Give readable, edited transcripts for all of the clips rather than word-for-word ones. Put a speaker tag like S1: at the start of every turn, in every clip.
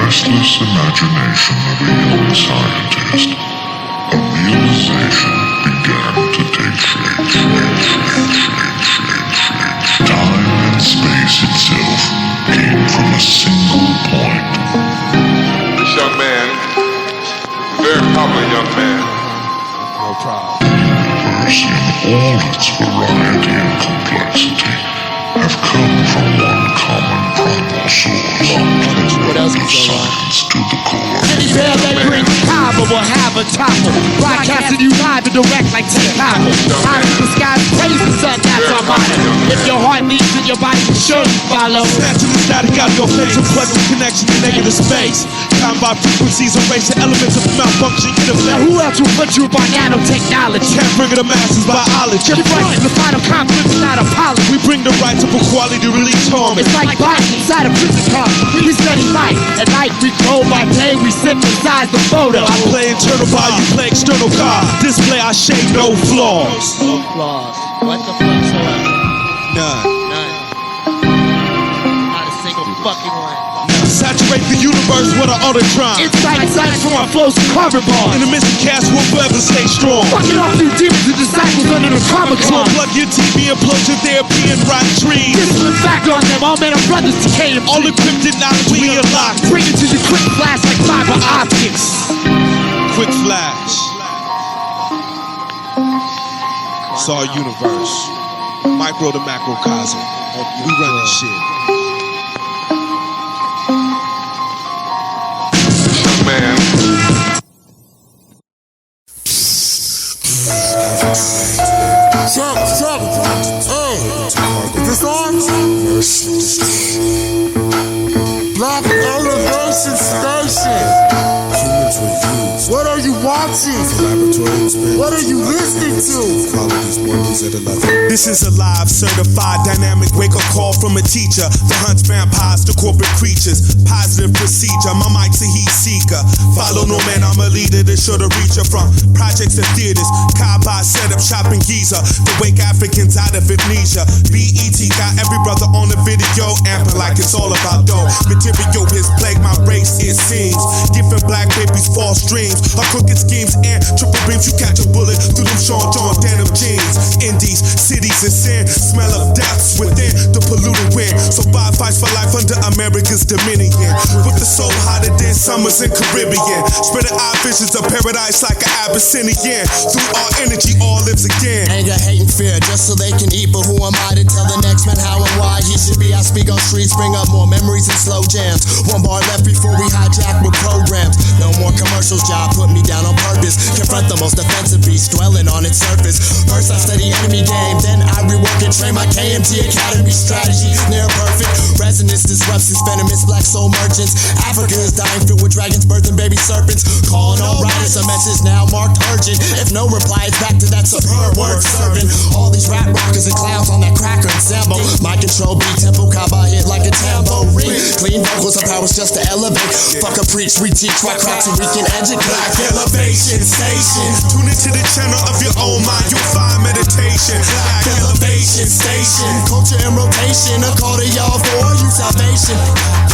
S1: restless imagination of a young scientist, a realization began to take shape. Time and space itself came from a single point.
S2: This young man, a very popular young man.
S3: No problem.
S1: The universe in all its variety and complexity have come from one common primal source.
S4: What else
S1: Of science to the core.
S4: Any bell that brings power will have a topple. Broadcasting you live and direct like T-Copple. Out of the sky, praise the sun, that's our motto. If your heart beats in your body, will surely follow.
S3: Snatching the static out of your face, unplugging the connection to negative space. Time by frequencies, erase the elements of malfunction interface.
S4: Now who else will put you by nanotechnology?
S3: Can't bring it to masses biology.
S4: You're right, the final conflict is not apology.
S3: We bring the right of equality to release harmony.
S4: It's like bodies inside a prison car. We study light. At night we go by day, we synthesize the photo.
S3: I play internal bar, you play external car. Display I shade no flaws.
S4: No flaws. What the fuck's whatsoever?
S3: None.
S4: Not a single fucking one.
S3: Saturate the universe with an Auditron.
S4: Insights from our flows of carbon bars.
S3: In the midst of chaos, we'll forever stay strong.
S4: Fucking off you demons and disciples under the Comic
S3: So
S4: Con.
S3: plug your TV and plug your therapy and rock trees.
S4: Discipline back on them, all men are brothers to KMT.
S3: All encrypted knowledge we unlocked.
S4: Bring it to your quick flash like fiber optics.
S3: Quick flash. It's our universe. Micro to macrocosm. We run this shit.
S2: Man.
S5: Check. Is this on? Black Elevation Station. What are you watching? What are you listening to?
S3: This is a live, certified, dynamic wake-up call from a teacher. The hunts vampires to corporate creatures. Positive procedure, my mic's a heat seeker. Follow no man, I'm a leader that should have reached her from projects to theaters. Kaaba setup shop in Giza to wake Africans out of amnesia. BET got every brother on the video, amping like it's all about dough. Material has plagued my race, it seems. Giving black babies false dreams. Our crooked schemes and triple beams. You catch a bullet through them Sean John denim jeans. Indies, cities and sin. Smell of deaths within the polluted wind. So Bob fights for life under America's dominion. With the soul hotter than summers in Caribbean. Spreading our visions of paradise like an Abyssinian. Through our energy, all lives again.
S5: Anger, hate, and fear, just so they can eat. But who am I to tell the next man how and why he should be? I speak on streets, bring up more memories and slow jams. One bar left before we hijack with programs. No more commercials, job put me down on purpose. Confront the most offensive beast dwelling on its surface. First I study enemy game, then I rework and train my KMT Academy strategy. Near perfect, resonance disrupts its venomous black soul merchants. Africa is dying filled with dragons, birthing baby serpents. Calling all riders, a message now marked urgent. If no reply, it's back to that superb word serving. All these rap rockers and clowns on that cracker ensemble. My control beat tempo, Kaba hit like a tambourine. Clean vocals of powers just to elevate. Fuck a preach, we teach rock cracks so we can educate. Black Elevation Station.
S3: Tune into the channel of your own mind, you'll find meditation.
S5: Black Elevation Station. Culture in rotation, a call to y'all for you salvation.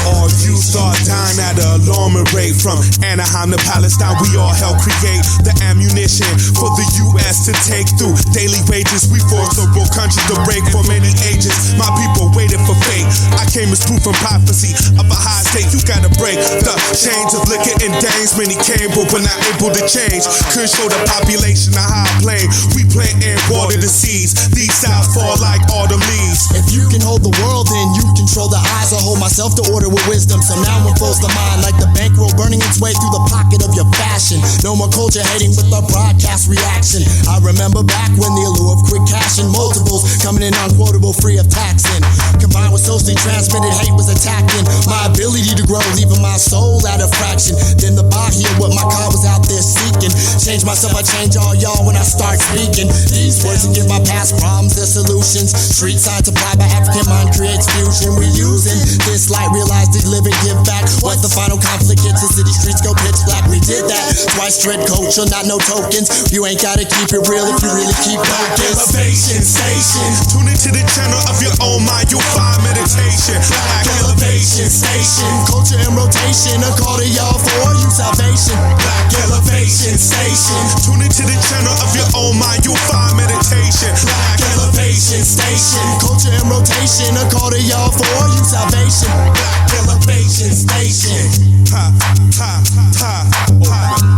S3: All youth start dying at an alarming rate. From Anaheim to Palestine, we all help create the ammunition for the U.S. to take through daily wages. We forced the whole country to break for many ages. My people waited for fate. I came as proof and prophecy of a high state. You gotta break the chains of liquor and dames. Many came but were not able to change. Could show the population a high plane. We plant and water the seeds. These styles fall like autumn leaves.
S5: If you can hold the world, then you control the eyes. I hold myself to order with wisdom, so now one flows the mind like the bankroll burning its way through the pocket of your fashion. No more culture hating with the broadcast reaction. I remember back when the allure of quick cash and multiples coming in unquotable, free of taxing. Combined with socially transmitted hate was attacking my ability to grow, leaving my soul at a fraction. Then the bar here, what my car was out there seeking. Change myself, I change all y'all when I start speaking. These words will give my past problems their solutions. Street science applied by African mind creates fusion. We using this light, realize they live and give back. What's the final conflict? Hits the city streets go pitch black. We did that twice, dread culture, not no tokens. You ain't gotta keep it real if you really keep focused.
S3: Elevation Station. Tune into the channel of your own mind, you'll find meditation. Black Elevation Station.
S5: Culture in rotation, a call to y'all for you salvation.
S3: Black Elevation Station. Tune into the channel of your own mind, you'll find meditation. Black Elevation Station.
S5: Culture in rotation, a call to y'all for you salvation.
S3: Black Elevation Station. Ha, ha, ha, ha.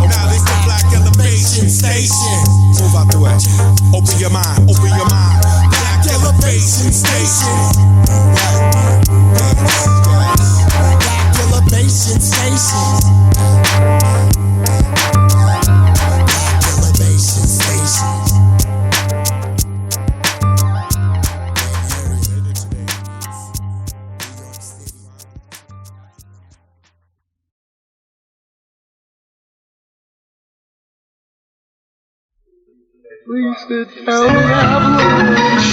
S3: Now this the Black Elevation Station. Move out the way. Open your mind, open your mind. Black Elevation Station.
S5: Black Elevation Station. Black Elevation Station.
S6: Please sit down and have lunch.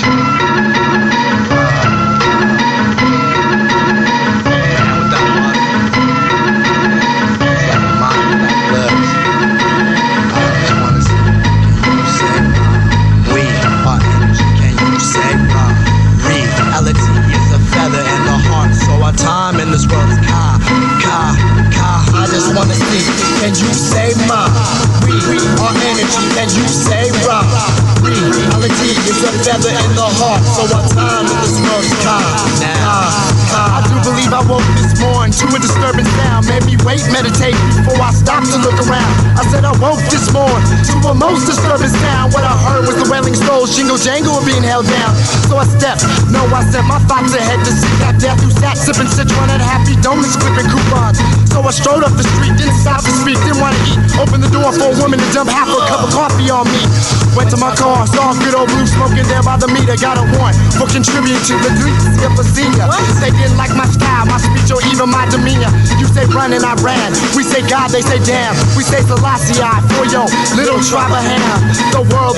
S7: Time in this world is I just wanna see, can you say ma? We are energy, can you say ra? Reality is a feather in the heart, so our time in this world is I do believe I woke this morning to a disturbing sound. Made me wait, meditate before I stopped to look around. I said I woke this morning to a most disturbing sound. What I heard was the wailing souls, jingle jangle were being held down. So I stepped, I set my thoughts ahead to seek out death. Who sat sipping Citron at Happy Donuts, clipping coupons. So I strode up the street, didn't stop to speak, didn't want to eat. Opened the door for a woman to dump half a cup of coffee on me. Went to my car, saw good old blue smoking there by the meter. Got a warrant for contributing to the delinquency of a senior. They didn't like my style, my speech, or even my demeanor. You say run and I ran. We say God, they say damn. We say Selassie for your little tribe of ham. The world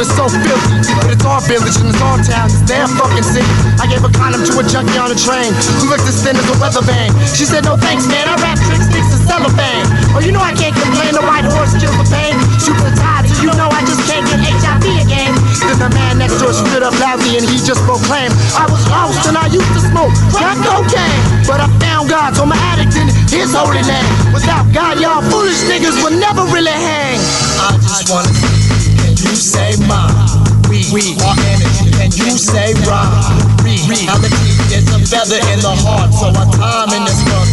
S7: is so filthy. But it's our village and it's our town, it's their fucking city. I gave a condom to a junkie on a train who looked as thin as a weather vane. She said, no thanks, man, I rap tricks, sticks, and cellophane. Oh, you know I can't complain, the white horse kills the pain. Shoot the tide, so you know I just can't get HIV again. Then the man next door stood up loudly and he just proclaimed, I was lost and I used to smoke crack cocaine. But I found God, so I'm an addict in his holy name. Without God, y'all foolish niggas will never really hang. I just wanna see, can you say ma? We are energy, can you say ra? Reality is a feather in the heart, so our time in this world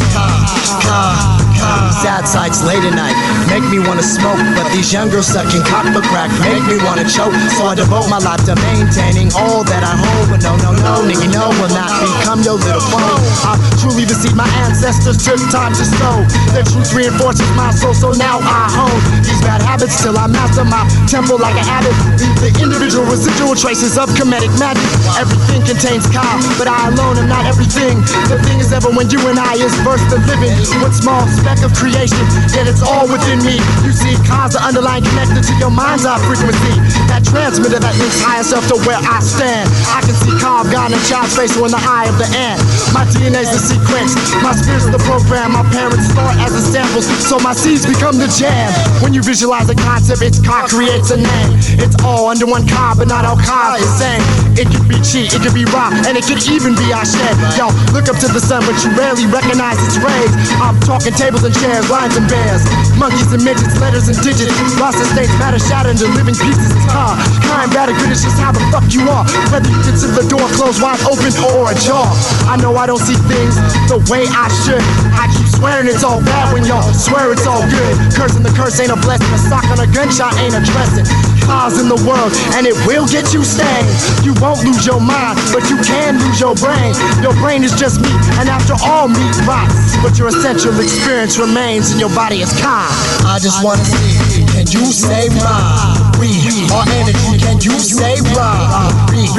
S7: sad sights late at night make me wanna smoke, but these young girls sucking cock for crack make me wanna choke. So I devote my life to maintaining all that I hold. But no, nigga, no, will not become your little foe. I truly deceive my ancestors, took time to sow. Their truth reinforces my soul, so now I hone these bad habits till I master my temple like an abbot. Leave the individual residual traces of Kemetic magic. Everything contains Ka, but I alone am not everything. The thing is ever when you and I is first the living. One small speck of creation, yet it's all within me. You see, Ka's the underlying connector to your mind's eye frequency. That transmitter that links higher self to where I stand. I can see Ka, God, and child's face in the eye of the ant. My DNA's the sequence, my spirit's the program. My parents start as the samples, so my seeds become the jam. When you visualize a concept, it's Ka creates a name. It's all under one Ka, but not all Ka is the same. It could be Chi, it could be Ra, and it could even be Ashe. Yo, look up to the sun, but you rarely recognize its rays. I'm talking tables and chairs, lions and bears, monkeys and midgets, letters and digits. Lost in states, matter shattered into living pieces. It's Ka, kind, bad, or good, it's just how the fuck you are. Whether you consider the door closed wide open or ajar. I know I don't see things the way I should. I keep swearing it's all bad when y'all swear it's all good. Cursing the curse ain't a blessing, a sock on a gunshot ain't a dressing. Ka's in the world, and it will get you stained. You won't lose your mind, but you can lose your brain. Your brain is just meat, and after all meat rots, but your essential experience remains in your body as Ka. I just wanna see, can you say ra? We are energy, can you say ra?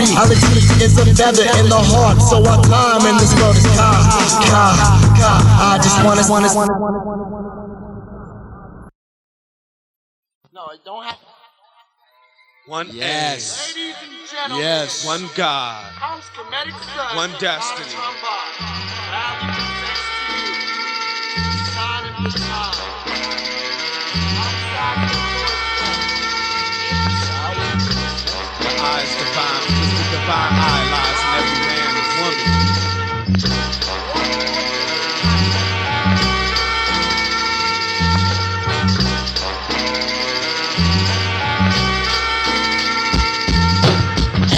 S7: Reality is a feather in the heart, so our time in this world is I just wanna.
S8: No, it don't have.
S3: One
S4: Yes.
S8: Ladies and gentlemen,
S4: Yes.
S3: one God,
S8: comes Kemetic Son
S3: one
S8: of
S3: destiny.
S8: Auditron Ba. Proudly presents to you the sign of the time. Outside the doorstep,
S3: The eye is divine, because the divine eye lies in every man and woman.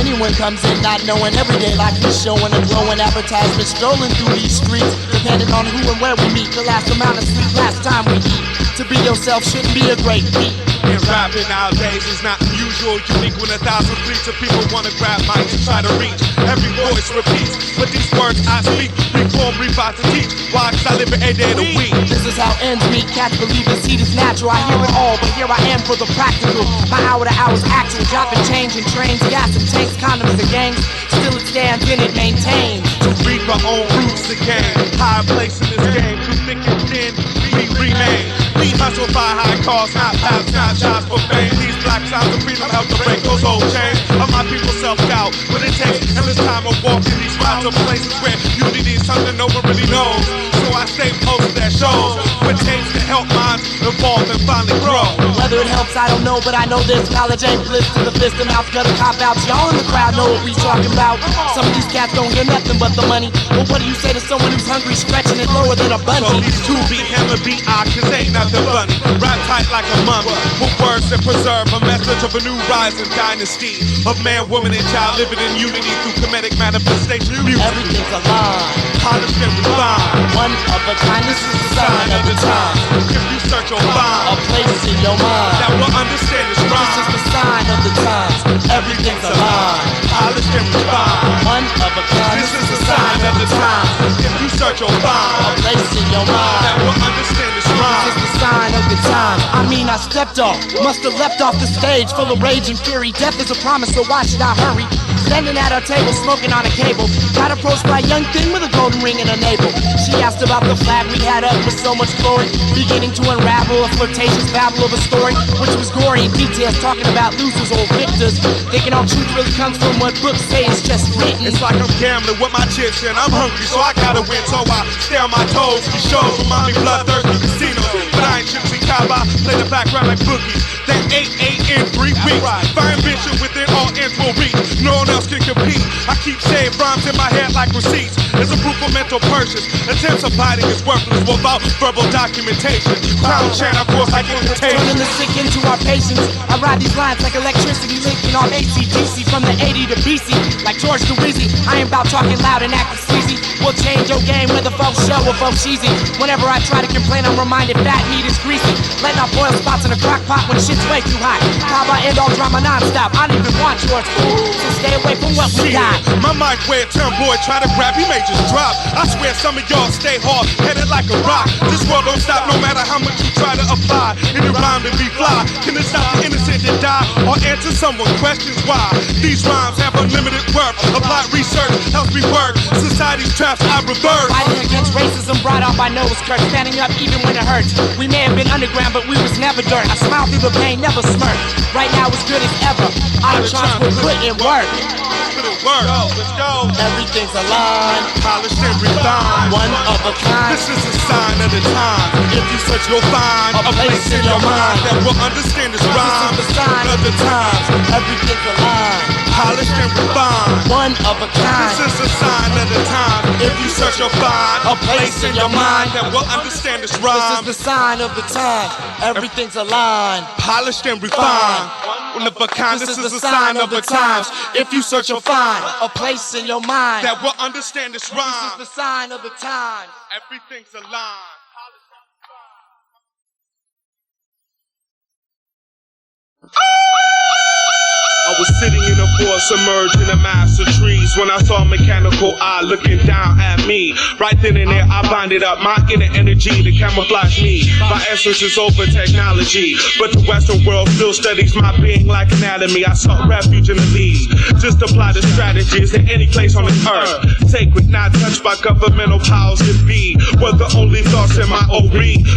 S7: Anyone comes in not knowing everyday life is showing a glowing advertisement strolling through these streets, depending on who and where we meet. The last amount of sleep, last time we eat. To be yourself shouldn't be a great feat.
S3: And rapping nowadays is not unusual, unique when 1,000 fleets of people wanna grab mics and try to reach. Every voice repeats, but these words I speak, reform, revive to teach. Why? 'Cause I live it 8 days of the week.
S7: This is how ends meet. Cats believe this heat is natural. I hear it all, but here I am for the practical. My hour to hour's actual. Dropping change in trains, gas and tanks, condoms and gangs. Still it stands and it maintains.
S3: To reap our own roots again. High place in this game, through thick and thin, we remain. We hustle by high costs, not paths, not jobs for fame. These black sounds of freedom help to break those old chains. Of my people self-doubt, but it takes endless time of walking these routes of places where unity is something no one really knows. So I stay posted at shows with tapes to help minds evolve and finally grow.
S7: Whether it helps, I don't know, but I know this. Knowledge ain't bliss to the fist and mouth gutter cop-outs. Y'all in the crowd know what we talking about. Some of these cats don't hear nothing but the money. Well, what do you say to someone who's hungry, stretching it lower than a
S3: So
S7: bungee?
S3: these two beat him and beat I, 'cause ain't nothing funny. Rap tight like a mummy, with words that preserve a message of a new rising dynasty of man, woman, and child living in unity through Kemetic manifestation.
S7: Everything's aligned.
S3: Polished and refined.
S7: One of a kind, this is the sign of the time.
S3: If you search, you'll
S7: A
S3: find
S7: place in your mind.
S3: that will understand this
S7: This
S3: rhyme.
S7: is the sign of the times. Everything's aligned.
S3: Polished and refined.
S7: One of a kind,
S3: This is the sign of the time. If you search, you'll
S7: A
S3: find
S7: place in your mind.
S3: that will understand this
S7: This
S3: rhyme.
S7: is the sign of the time. I mean, I stepped off. Must have left off the stage full of rage and fury. Death is a promise, so why should I hurry? Standing at our table, smoking on a cable. Got approached by a young thing with a golden ring in her navel. She asked about the flag we had up with so much glory. Beginning to unravel a flirtatious babble of a story, which was gory in details, talking about losers or victors. Thinking all truth really comes from what books say is just written.
S3: It's like I'm gambling with my chips and I'm hungry, so I gotta win. So I stay on my toes. These shows remind me bloodthirsty casinos, but I ain't Gypsy Kaba. Play the background like bookies. That 8 in 3 weeks. Find vision within all ends will reach. No one else can compete. I keep saying rhymes in my head like receipts. It's a proof of mental purchase. Attempts of hiding is worthless without verbal documentation. Crown chant, of course, like invitation.
S7: Turning the sick into our patience. I ride these lines like electricity linking off AC/DC from the 80 to BC. Like George DeWeezy, I ain't about talking loud and acting sleazy. We'll change your game whether folks show or folks cheesy. Whenever I try to complain, I'm reminded fat meat is greasy. Letting off boil spots in a crock pot when shit's way too hot. How about end all drama non-stop? I don't even want yours, fool. So stay away from what we got.
S3: My mic where a turn boy try to grab, he may just drop. I swear some of y'all stay hard, headed like a rock. This world don't stop no matter how much you try to apply. Any rhyme to be fly, can it stop the innocent to die? Or answer someone questions why? These rhymes have unlimited worth. Applied research helps me work. Society's traps I reverse.
S7: Fighting against racism brought out by Noah's curse. Standing up even when it hurts. We may have been underground, but we was never dirt. I smile through the pain, never smirk. Right now it's good as ever. Auditron will put in work.
S3: Put it work. Let's go.
S7: Everything's aligned.
S3: Polished and refined.
S7: One of a kind.
S3: This is a sign of the time. If you search, you'll find
S7: A place in your mind
S3: that will understand this
S7: This
S3: rhyme.
S7: is the sign of the times. Everything's aligned.
S3: Polished and refined.
S7: One of a kind.
S3: This is a sign of the time. If you search, you'll find
S7: A place in your mind
S3: that will understand this
S7: This
S3: rhyme.
S7: is the sign of the time. Everything's aligned.
S3: Polished and refined. One of a kind. This is a sign of the times. If you search, you'll find
S7: A place in your mind.
S3: that will understand this
S7: This is
S3: rhyme.
S7: the sign of the time.
S3: Everything's aligned. was sitting in a forest, submerged in a mass of trees, when I saw a mechanical eye looking down at me. Right then and there, I binded up my inner energy to camouflage me. My essence is over technology, but the Western world still studies my being like anatomy. I sought refuge in the leaves, just apply the strategies to any place on this earth. Sacred, not touched by governmental powers to be, were the only thoughts in my ORE.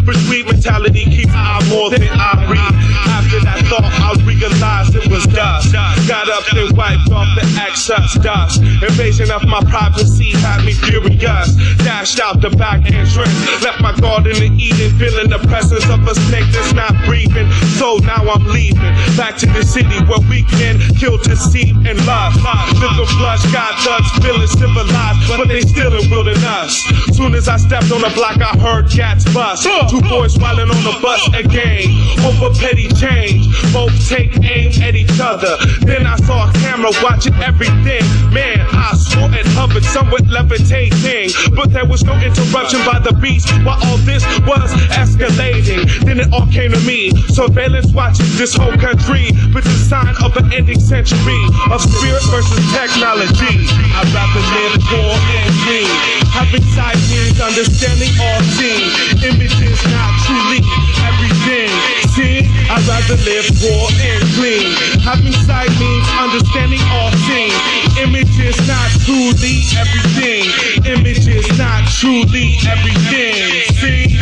S3: But sweet mentality keeps I more than I read. After that thought, I realized it was dust. Got up and wiped off the excess dust. Invasion of my privacy had me furious. Dashed out the back entrance, left my garden in Eden, feeling the presence of a snake that's not breathing. So now I'm leaving back to the city where we can kill, deceive, and lust. Live the blush, got thugs feeling civilized, but they still in wilderness. Soon as I stepped on the block, I heard cats bust. Two boys wildin' on the bus again over petty change. Both take aim at each other. Then I saw a camera watching everything. Man, I swore it hovered somewhat levitating, but there was no interruption by the beast while all this was escalating. Then it all came to me. Surveillance watching this whole country, but the sign of an ending century of spirit versus technology. I'd rather live poor and clean. Having sight means understanding all seen. Images not truly everything seen. I'd rather live poor and clean. Having sight means understanding all seen. Images not truly everything. Images not truly everything. See?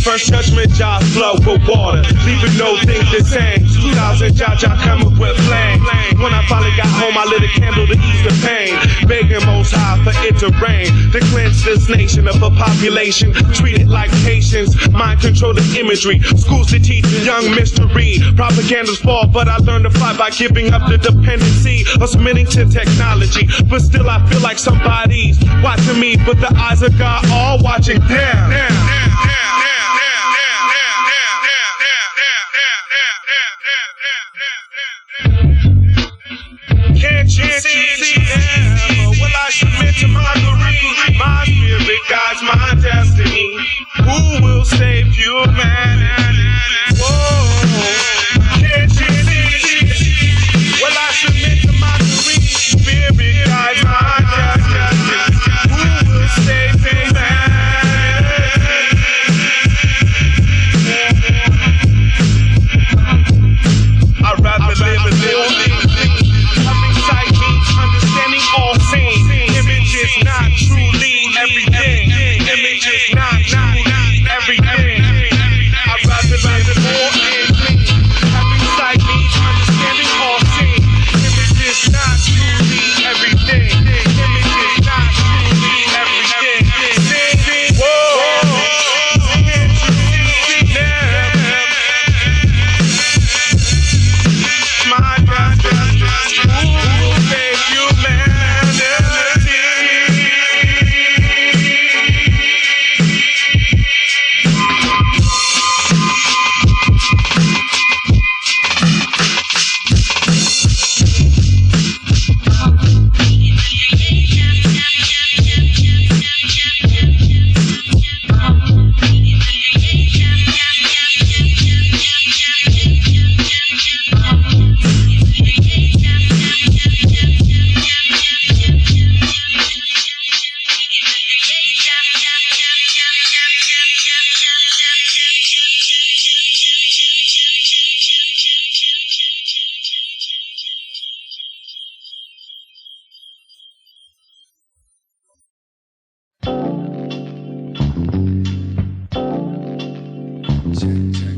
S3: First judgment, jaws flow with water, leaving no thing the same. 2000 Jaja coming with flame. When I finally got home, I lit a candle to ease the pain, begging Most High for it to rain, to cleanse this nation of a population treated like patients. Mind controlling imagery, schools to teach young mystery. Propaganda's fall, but I learned to fight by giving up the dependency of submitting to technology. But still, I feel like somebody's watching me, but the eyes of God all watching them. Can't you see them? Will I submit to my greed? My spirit guides my destiny. Who will save humanity? Whoa, can't you see? Will I submit to my greed? Spirit guides my destiny. Who will save humanity? I'd rather live and live. All seen, images not truly everything. Images not truly everything. I'd rather live more and clean. Having sight means understanding all seen. Images not truly everything. Images not truly everything. Whoa, can't you see them? My God, who will save you, man?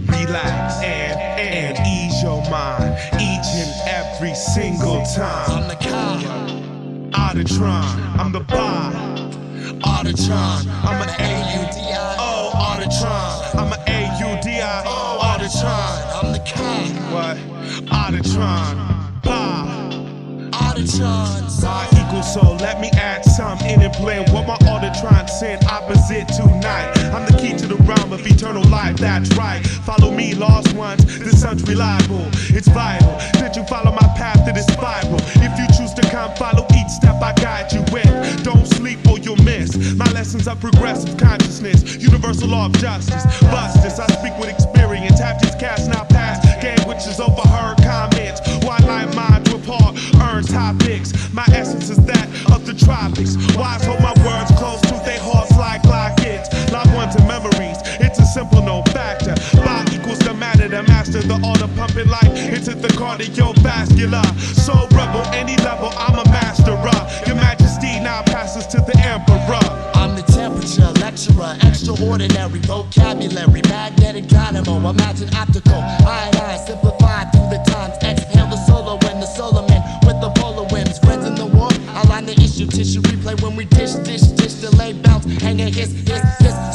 S3: Relax and ease your mind each and every single time.
S5: I'm the car.
S3: Auditron, I'm the Ba.
S5: Auditron, I'm an A-U-D-I.
S3: Oh, Auditron, I'm an A-U-D-I.
S5: Oh, Auditron, I'm the car.
S3: What? Auditron, Ba.
S5: Auditron,
S3: Ba equals soul. Let me add some in and blend what my Auditron sent opposite tonight. I'm the key to the realm of eternal life. That's right. Follow me, lost ones. The sun's reliable. It's vital that you follow my path to this spiral. If you choose to come, follow each step I guide you with. Don't sleep or you'll miss my lessons of progressive consciousness, universal law of justice. Bust this, I speak with experience. Have just cast now past gang witches overheard comments. Why lie minds with My essence is that of the tropics. Wise hold my words close to their hearts like lockets. Live ones and memories, it's a simple no factor. Ba equals the matter, the master, the art of pumping life into the cardiovascular. Soul rebel, any level, I'm a master of. Your Majesty now passes to the emperor.
S7: I'm the temperature lecturer, extraordinary vocabulary, magnetic dynamo, imagine optical. I simplify through the times. Exhale the solo when the Solomon with the polar winds. Friends in the war, I line the issue, tissue replay when we dish, delay, bounce, hang a hiss.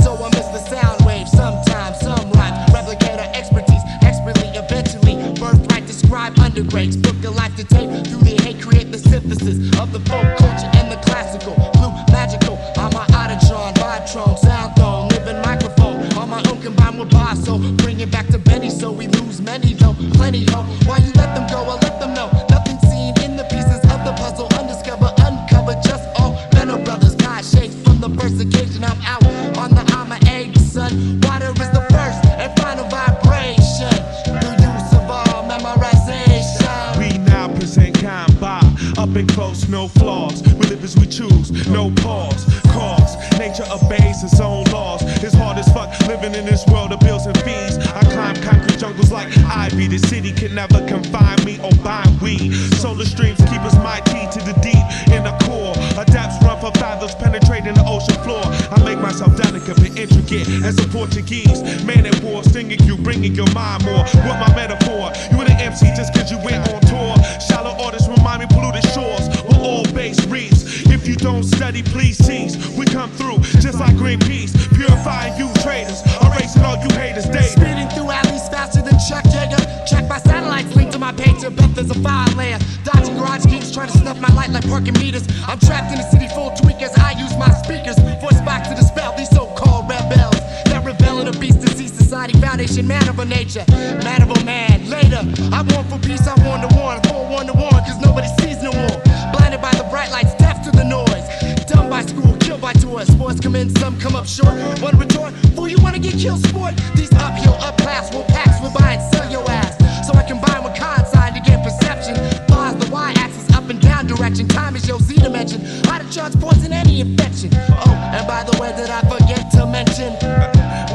S7: So I miss the sound wave. Sometimes, some rhyme, replicator expertise, expertly, eventually, birthright describe undergrades. Book a life to tape through the hate, create the synthesis of the folk culture and the classical. Blue, magical, I'm my Auditron Ba, sound tone, living microphone. On my own combined with Ba, so bring it back to Benny so we lose many though. Plenty hope, why you let them go, I let them know. Nothing seen in the pieces of the puzzle, undiscover, uncover, just all Benno brothers. God shakes from the first occasion I'm out on the I'ma egg, son. Water is the first and final vibration. The use of all memorization.
S3: We now present Ba, up and close, no flaws. We live as we choose, no pause. Cause nature obeys its own laws. It's hard as fuck living in this world of bills and fees. I climb concrete jungles like ivy. The city can never confine me or bind we. Solar streams keep us mighty to the deep in the core. Adapts run for fathoms penetrating the ocean floor. I make myself delicate and intricate as a Portuguese man at war, stinging you, bringing your mind more. What my metaphor? You an MC just cause you went on tour. Shallow artists remind me polluted shores with all base reefs. If you don't study, please cease. We come through just like Greenpeace, purifying you traitors, erasing all you haters. Daily
S7: Speeding through alleys faster than Chuck Yeager. Check my satellites linked to my page to bet there's a fire layer. Dodging garage geeks trying to snuff my light like parking meters. I'm trapped in a city full of tweakers. I use my speakers, voice back to dispel these so-called rebels that rebel in a beast to see society foundation. Man of a nature, man of a man. Later, I want for peace, I want to warn. For one to warn, cause nobody sees no more. Blinded by the bright lights, deaf to the noise. Dumb by school, killed by toys. Sports come in, some come up short. One retort, fool, you wanna get killed, sport? These uphill, upclass, will packs, will buy and sell your ass. So I combine with consign to get perception. Pause the y-axis, up and down direction. Time is your z-dimension. Auditron's poison any infection. Oh, and by the way, did I forget to mention?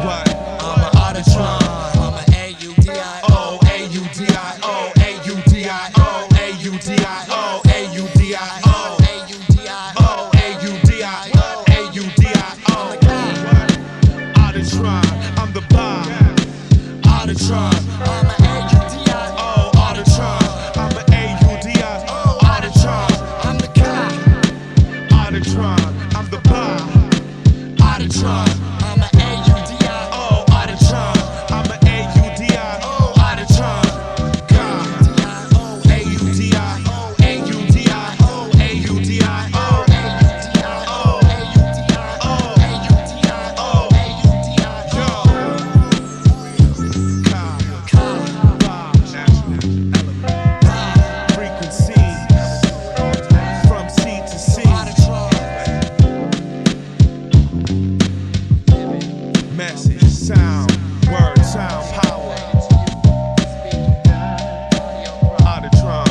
S3: what?
S7: I'm an Auditron. I'm an A-U-D-I-O, A-U-D-I-O, A-U-D-I-O, A-U-D-I-O, A-U-D-I-O, A-U-D-I-O, A-U-D-I-O, A-U-D-I-O.
S3: Auditron, I'm the Ba.
S7: Auditron, I'm an A-U-D-I-O, Auditron,
S3: I'm an A-U-D-I-O.
S7: Auditron, I'm the guy.
S3: Auditron, I'm the Ba.
S7: Auditron, I'm an A-U-D-I-O, Auditron,
S3: I'm an A-U-D-I-O.
S7: Auditron,
S3: God. A-U-D-I-O. A-U-D-I-O. A-U-D-I-O. Message, sound, word, sound, power. Auditron.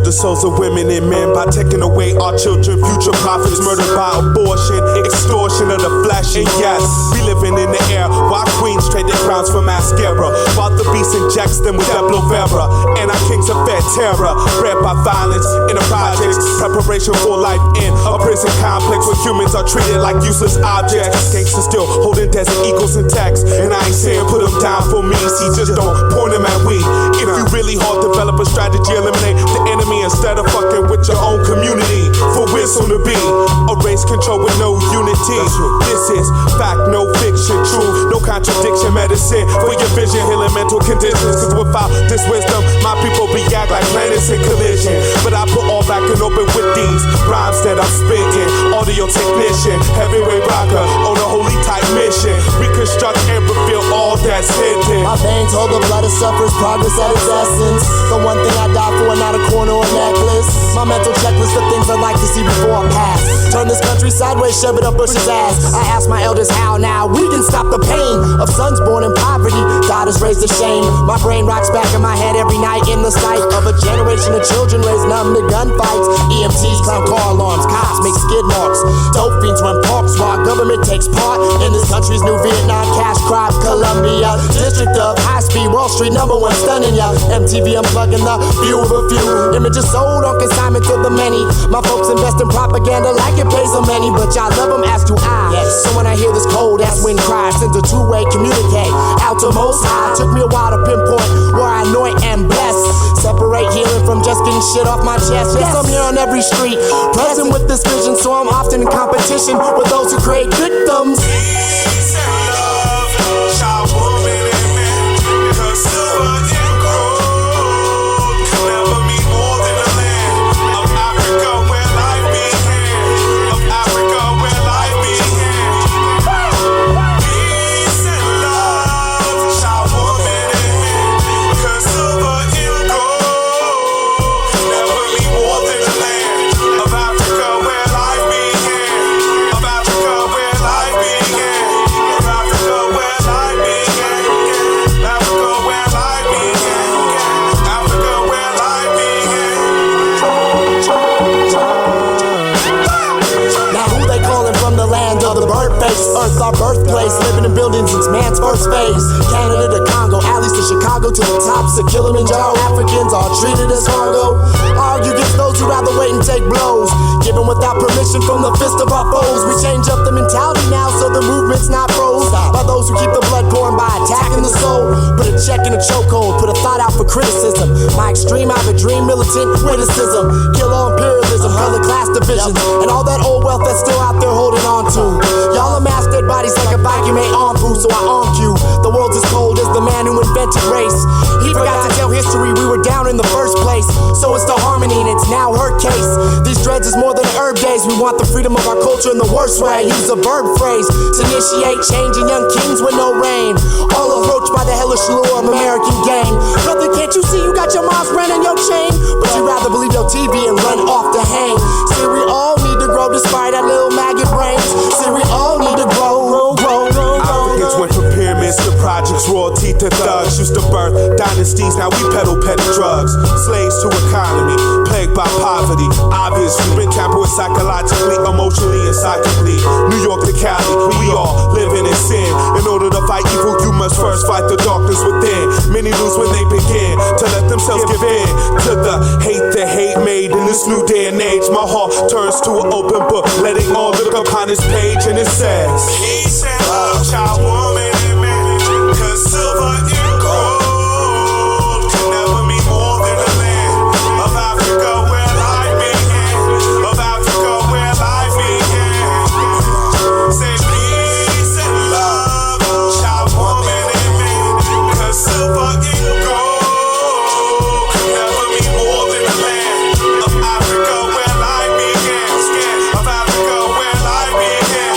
S3: the souls of women and men by taking away our children. Future prophets murdered by abortion, extortion of the flesh. And yes, we living in the air while queens trade their crowns for mascara, while the beast injects them with Eplovera. And our kings of fed terror, bred by violence in the projects. Preparation for life in a prison complex where humans are treated like useless objects. Gangsters still holding desert eagles intact. And I ain't saying put them down for me, see, just don't point them at we. If you really hard, develop a strategy, eliminate the enemy instead of fucking with your own community. For we're soon to be a race control with no unity. This is fact, no fiction, truth, no contradiction. Medicine for your vision, healing mental conditions. Cause without this wisdom, my people react like planets in collision. But I put all back and open with these rhymes that I'm spitting. Audio technician, heavyweight rocker on a holy type mission. Reconstruct and reveal all that's hidden.
S5: My veins hold the blood of suffers, progress at its essence. The one thing I die for, not a corner or necklace. My mental checklist of things I'd like to see before I pass. Turn this country sideways, shove it up Bush's ass. I ask my elders how now we can stop the pain of sons born in poverty, daughters raised to shame. My brain rocks back in my head every night in the sight of a generation of children raised numb to gunfights. EMTs clown car alarms, cops make skid marks. Dope fiends run parks while government takes part in this country's new Vietnam cash crop. Columbia, district of high speed, Wall Street #1 stunning ya. MTV unplugging the view of a few. Images sold on consignment to the many. My folks invest in propaganda like it pays so many, but y'all love them as do I. Yes. So when I hear this cold ass wind cry, sends a two-way communicate out to most high. Took me a while to pinpoint where I anoint and bless. Separate healing from just getting shit off my chest. Yes, I'm here on every street, present with this vision, so I'm often in competition with those who create victims.
S3: Peace and love, child, woman, and man. Cause silver and gold can never mean more than the land of Africa where life began. Of Africa where life began. Peace and love, child, woman, and man. Cause silver and gold can never mean more than the land of Africa where life began. Of Africa where life began. Of Africa where life began. Africa where life began. Africa where life began.
S5: Now who they calling from the land of the bird face? Earth our birthplace, living in buildings since man's first phase. Canada to Congo, alleys to Chicago, to the tops of Kilimanjaro. Africans are treated as cargo. Argue against those who rather wait and take blows, given without permission from the fist of our foes. We change up the mentality now so the movement's not froze by those who keep the blood pouring by attacking the soul. Put a check in a chokehold, put a thought out for criticism. My extreme, I have a dream, militant witticism. Kill all imperialism, color class divisions, and all that old wealth that's still out there holding on to. Y'all amass dead bodies like a bike you made on food, so I on cue. The world's as cold as the man who invented race. He forgot to tell history we were down in the first place. So it's the harmony and it's now her case. These dreads is more than herb days. We want the freedom of our culture in the worst way. Use a verb phrase to initiate change in young kings with no reign. All approached by the hellish lure of American game. Brother, can't you see you got your mom's brand on your chain? But you rather believe your TV and run off the hang. See, we all need to grow despite our little maggot brains. See, we all need to grow.
S3: Africans went from pyramids to projects, royalty to thugs. Used to birth dynasties, now we peddle petty drugs. Slaves to economy, plagued by poverty. Obviously, been tampered with psychologically, emotionally, and psychically. New York to Cali, we all living in sin. In order to fight evil, you must first fight the darkness within. Many lose when they begin to let themselves give in to the hate made in this new day and age. My heart turns to an open book, letting all look upon this page, and it says, peace and love, child, woman, and man. Cause silver and gold can never mean more than the land of Africa where life began. Of Africa where life began. Say peace and love, child, woman, and man. Cause silver and gold can never mean more than the land of Africa where life began. Of Africa where life began.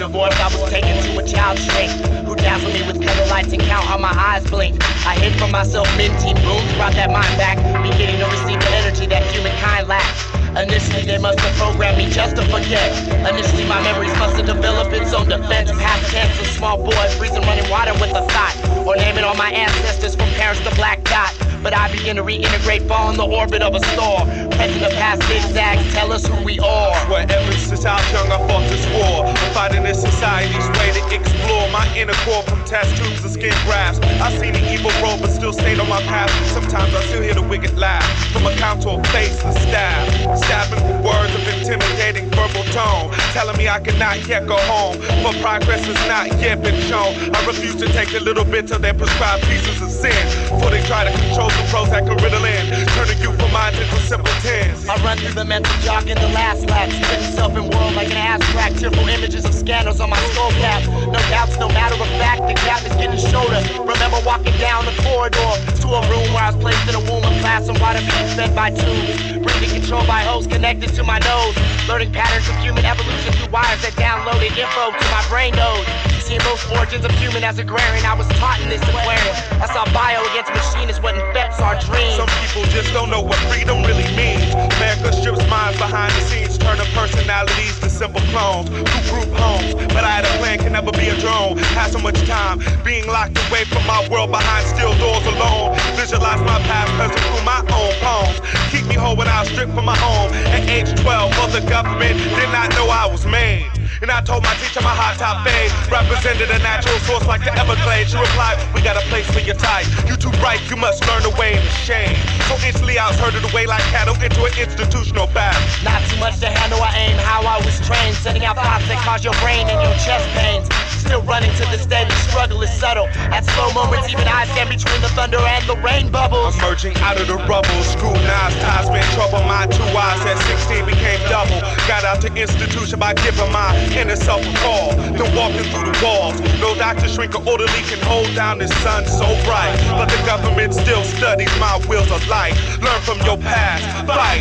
S7: divorce, I was taken to a child shrink who dazzled me with color lights and count how my eyes blink. I hid from myself minty booms, brought that mind back, beginning to receive the energy that humankind lacks. Initially, they must have programmed me just to forget. Initially, my memories must have developed its own defense. Past tense, a small boy freezing running water with a thought, or naming all my ancestors from Paris to Black Dot. But I begin to reintegrate, fall in the orbit of a star. Present the past zigzags, tell us who we are.
S3: Where ever since I was young, I fought this war, fighting this society's way to explore my inner core from test tubes to skin grafts. I've seen the evil road, but still stayed on my path. Sometimes I still hear the wicked laugh from a counter of face and stab, stabbing with words of intimidating verbal tone, telling me I cannot yet go home, for progress has not yet been shown. I refuse to take the little bits of their prescribed pieces of sin, for they try to control the pros that can riddle in, turning youthful minds into simpletons.
S7: I run through the mental jog in the last lap, spinning self in world like an abstract, tearful images of scandals on my skull cap. No doubts, no matter of fact, the gap is getting shorter. Remember walking down the corridor to a room where I was placed in a womb of glass and water being fed by tubes, breathing controlled by hose connected to my nose, learning patterns of human evolution through wires that downloaded info to my brain node. See, most origins of human as agrarian, I was taught in this aquarium. I saw bio against machine is what infects our dreams.
S3: Some people just don't know what freedom really means. America strips minds behind the scenes, turning personalities to simple clones who group homes. But I had a plan, can never be a drone. Had so much time being locked away from my world behind steel doors alone. Visualize my past person through my own poems. Keep me whole when I was stripped from my home. At age 12, the government did not know I was made. And I told my teacher my hot top fade represented a natural source like the Everglades. She replied, we got a place for your type. You too bright, you must learn the way in the shade. So instantly I was herded away like cattle into an institutional battle.
S7: Not too much to handle, I aim how I was trained, setting out thoughts that cause your brain and your chest pains. Still running to this day, the struggle is subtle. At slow moments, even I stand between the thunder and the rain bubbles.
S3: Emerging out of the rubble, school knives, ties been trouble. My 2 eyes at 16 became double. Got out the institution by giving my inner self a call, then walking through the walls. No doctor, shrink, or orderly can hold down the sun so bright, but the government still studies my wheels of life. Learn from your past, fight.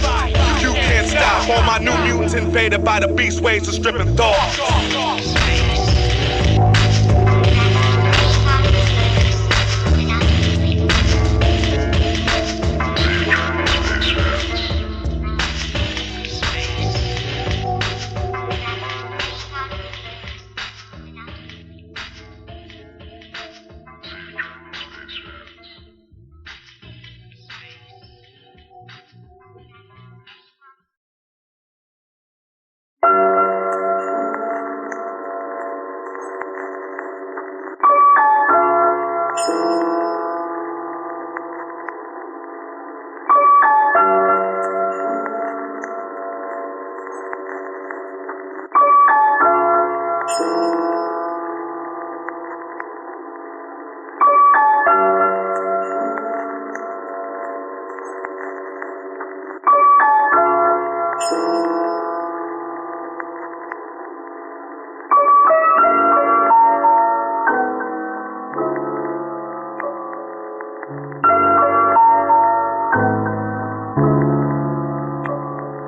S3: You can't stop. All my new mutants invaded by the beast ways of stripping thoughts.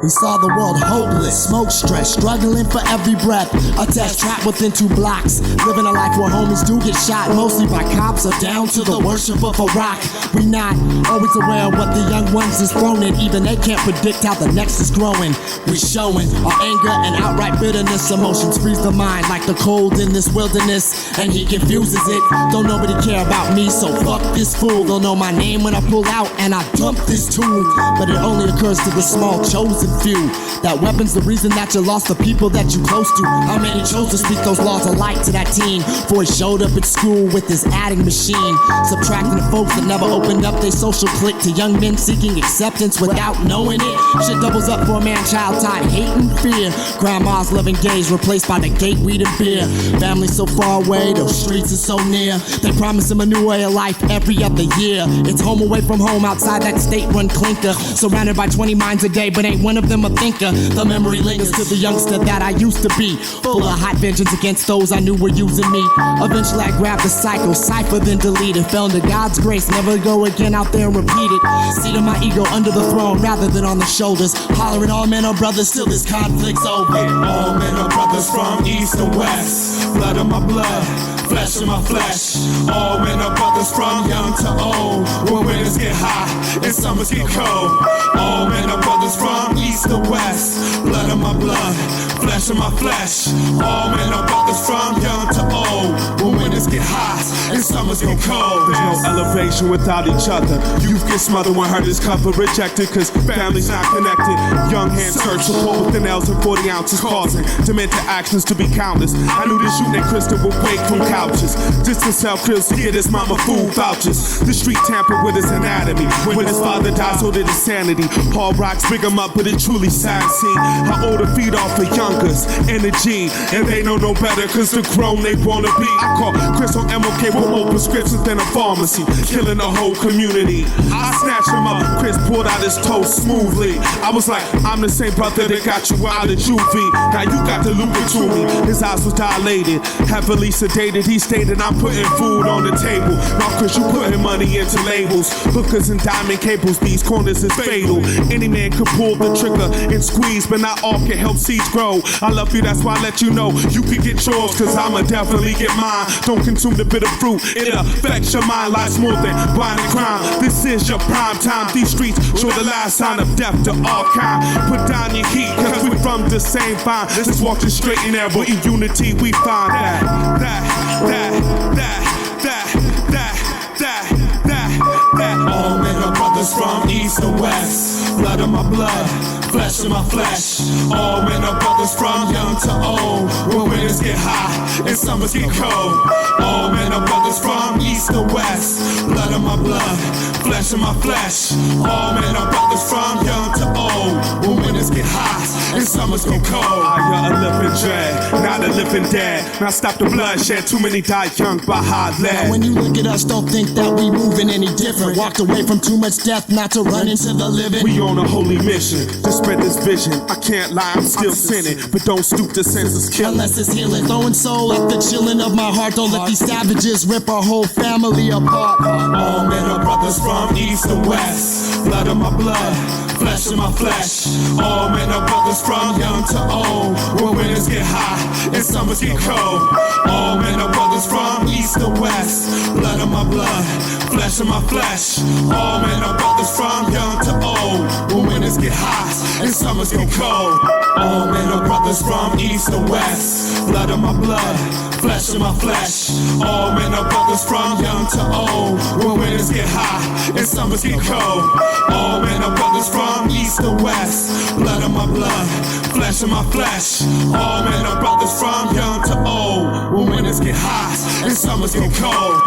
S5: We saw the world hopeless, smoke stress, struggling for every breath. A test trapped within 2 blocks, living a life where homies do get shot, mostly by cops or down to the worship of a rock. We not always aware of what the young ones is thrown in, even they can't predict how the next is growing. We showing our anger and outright bitterness, emotions freeze the mind like the cold in this wilderness, and he confuses it. Don't nobody care about me, so fuck this fool. They'll know my name when I pull out and I dump this tool, but it only occurs to the small chosen few. That weapon's the reason that you lost the people that you close to. How many chose to speak those laws of light to that teen before he showed up at school with his adding machine, subtracting the folks that never opened up their social clique to young men seeking acceptance without knowing it. Shit doubles up for a man-child tied hate and fear. Grandma's loving gays replaced by the gate weed and beer. Family so far away, those streets are so near. They promise him a new way of life every other year. It's home away from home outside that state-run clinker, surrounded by 20 minds a day, but ain't one of them a thinker. The memory lingers to the youngster that I used to be, full of hot vengeance against those I knew were using me. Eventually I grabbed the cycle, cipher then deleted. Fell into God's grace, never go again out there and repeat it. Seated my ego under the throne rather than on the shoulders, hollering all men are brothers till this conflict's over.
S3: All men are brothers from east to west. blood of my blood, flesh of my flesh. All men are brothers from young to old. When winters get hot and summers get cold. All men are brothers from east to west. Blood of my blood, flesh of my flesh. All men are brothers from young to old. When winters get hot and summers get cold. There's no elevation without each other. Youth get smothered when hurt is covered, rejected, cause family's not connected. Young hands search for pole with nails and 40 ounces, causing demented actions to be countless. I knew this shooting at Krista would wake from couches just to sell krills to get his mama food vouchers. The street tampered with his anatomy. When his father died, so did his sanity. Hard rocks big him up, but it truly sad scene. How older feed off of youngers, energy, and they know no better, cause the grown they wanna be. I call Chris on MOK with more prescriptions than a pharmacy, killing the whole community. I snatched him up, Chris pulled out his toe smoothly. I was like, I'm the same brother that got you out of juvie. Now you got to look into me. His eyes was dilated, heavily sedated. He stated, I'm putting food on the table. Now Chris, you putting money into labels, hookers and diamond cables. These corners is fatal. Any man could pull the trigger and squeeze, but not all can help seeds grow. I love you, that's why I let you know you can get yours, cause I'ma definitely get mine. Don't consume the bitter fruit, it affects your mind. Life's more than blind and crime. This is your prime time. These streets show the last sign of death to all kind. Put down your heat, cause we from the same vine. Let's walk this straight and narrow. In unity we find that all men are brothers from east to west. Blood of my blood, flesh of my flesh. All men are brothers from young to old. When winters get hot and summers get cold. All men are brothers from east to west. Blood of my blood, flesh of my flesh. All men are brothers from young to old. When winters get hot and summers get cold. I a living dread, not a living dead. Now stop the bloodshed, too many died young by hot lead.
S5: Now when you look at us, don't think that we moving any different. Walked away from too much death, not to run into the living.
S3: We on a holy mission to spread this vision. I can't lie, I'm still sinning, but don't stoop to senseless killing.
S5: Unless it's healing, throwing soul at the chilling of my heart. Don't let these savages rip our whole family apart.
S3: All men are brothers from east to west. Blood of my blood, flesh of my flesh. All men are brothers from young to old. When winters get hot and summers get cold. All men are brothers from east to west. Blood of my blood, flesh of my flesh. All men are brothers from young to old. When winters get hot and summers get cold. All men are brothers from east to west. Blood of my blood, flesh of my flesh. All men are brothers from young to old. When winters get hot and summers get cold. All men are brothers from east to west. Blood of my blood, flesh of my flesh. All men are brothers from young to old. When winters get hot and summers get cold.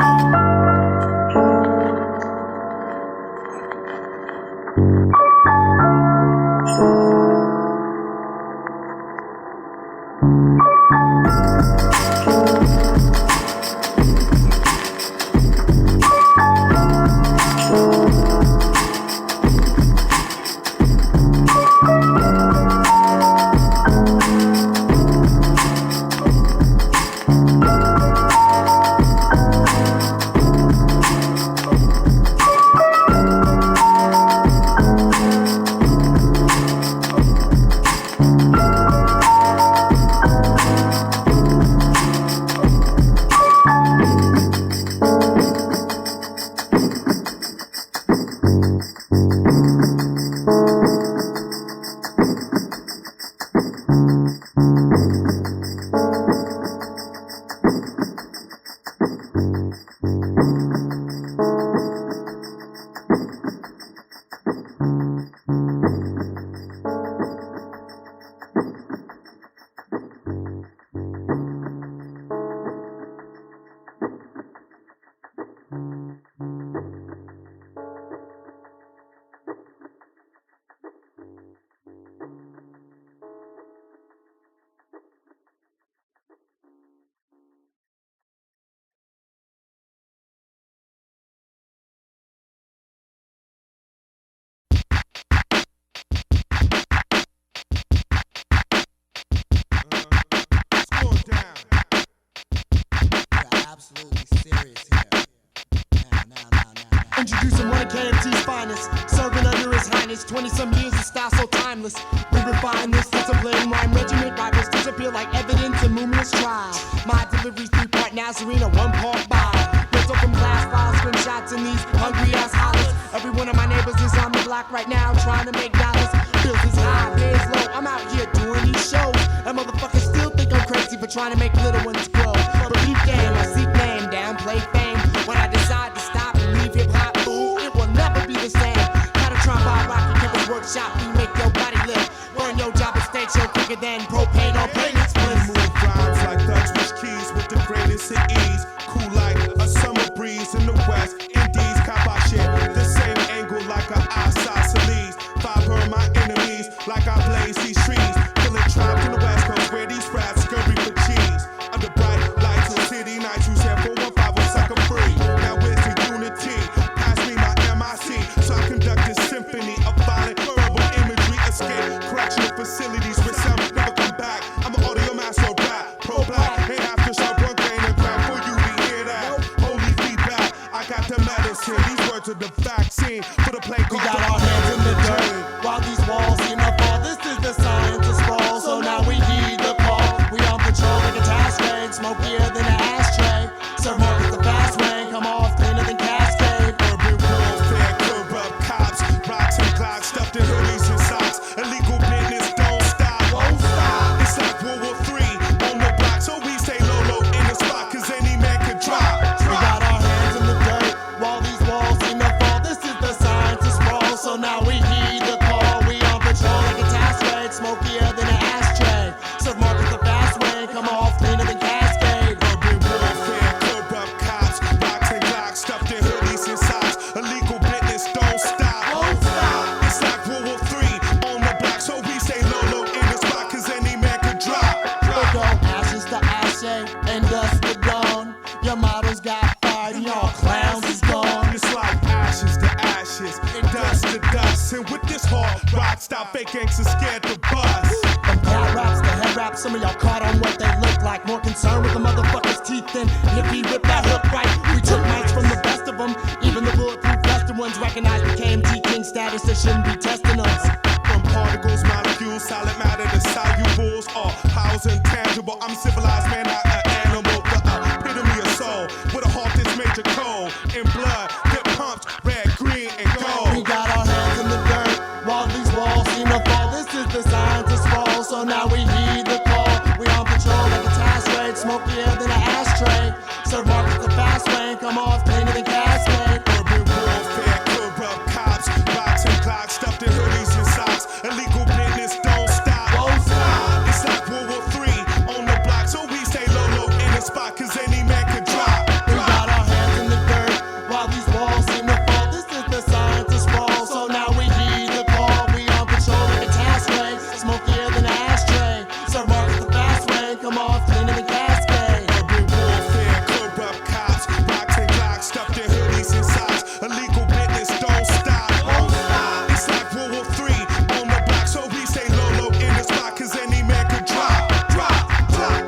S5: Introducing one of KMT's finest, serving under his highness. 20-some years of style so timeless. We refine this discipline, rhyme regiment, rivals disappear like evidence in numerous trials. My delivery
S7: deliveries, 3-part Nazarene, 1-part Ba. Rental from class 5, spin shots in these hungry ass hollers. Every one of my neighbors is on the block right now trying to make dollars. Bills is high, pay is low. I'm out here doing these shows. And motherfuckers still think I'm crazy for trying to make little ones grow. But beat game, I seek name, downplay fame. When I decide to stop and leave hip hop, ooh, it will never be the same. Auditron Ba, Rocky Kemetic workshop, we make your body lift. Burn your job at stage show quicker than propane on payments.
S3: Move rhymes like Dutch with keys with the greatest at ease. Cool like a summer breeze in the west. Indies, cop our shit. The same angle like a isosceles. 5 burn my enemies like I blaze these trees. Feeling trapped in the west coast where these rats scurry for cheese. Under bright lights and city nights, who said 415 will suck 'em free. Now where's the unity? Pass me my MIC so I conduct this symphony of violent verbal imagery. Escape correctional facilities where some never come back. I'm an audio master of rap, pro-black. Ain't have to sharp one grain and crack for you to hear that. Holy feedback, I got the medicine. These words are the vaccine for the plague.
S7: We got our hands in the dirt while these walls seem to fall. This is the science of sprawl, so now we heed the call. We on patrol like a task raid, smokier than an ashtray. Serve markets the fast way, come off cleaner than Cascade.
S3: Urban warfare, corrupt cops, rocks and clocks, stuffed in hoodies and socks. Illegal business don't stop. Won't stop. It's like World War III on the block, so we stay low in the spot, cause any man could drop.
S7: We got our hands in the dirt while these walls seem to fall. This is the science of sprawl, so now we heed the call. We on patrol like a task raid, smokier than an ashtray. Serve markets the fast way, come off cleaner than Cascade.
S3: Urban warfare, corrupt cops, rocks and clocks, stuffed in hoodies and socks. Illegal business don't stop. Won't stop. It's like World War III on the block, so we stay low in the spot, cause any man could drop.
S7: We go ashes to ashes and dust to dawn. Your models got fired and y'all clowns is gone.
S3: It's like ashes to ashes, and dust to dust. And with this hard rock style, fake gangsters scared to bust.
S7: From cat raps to head raps, some of y'all caught on what they look like. More concerned with the motherfuckers' teeth than hippie rip that hook right. We took mics from the best of them, even the bulletproof vested ones recognize the KMT king status. They shouldn't be testing us.
S3: From particles, molecules, solid matter to solubles, all powers intangible. I'm civilized man, not an animal. The epitome of soul, with a heart that's major cold in blood that pumps red, green, and gold.
S7: We got our hands in the dirt while these walls seem to fall. This is the science of sprawl, so now we heed the call. We on patrol like a task raid, smokier than an ashtray. Serve markets the fast way, come off cleaner than Cascade.
S3: Urban warfare, corrupt cops, rocks and clocks, stuffed in hoodies and socks. Illegal business don't stop. Won't stop. It's like World War III on the block, so we stay low in the spot, cause any man could drop.
S7: We got our hands in the dirt while these walls seem to fall. This is the science of sprawl, so now we heed the call. We on patrol like a task raid, smokier than an ashtray. Serve markets the fast way, come off cleaner than Cascade.
S3: Urban warfare, corrupt cops, rocks and clocks, stuffed in hoodies and socks. Illegal business don't stop. Won't stop. It's like World War III on the block, so we stay low in the spot, cause any man could drop. Drop, drop,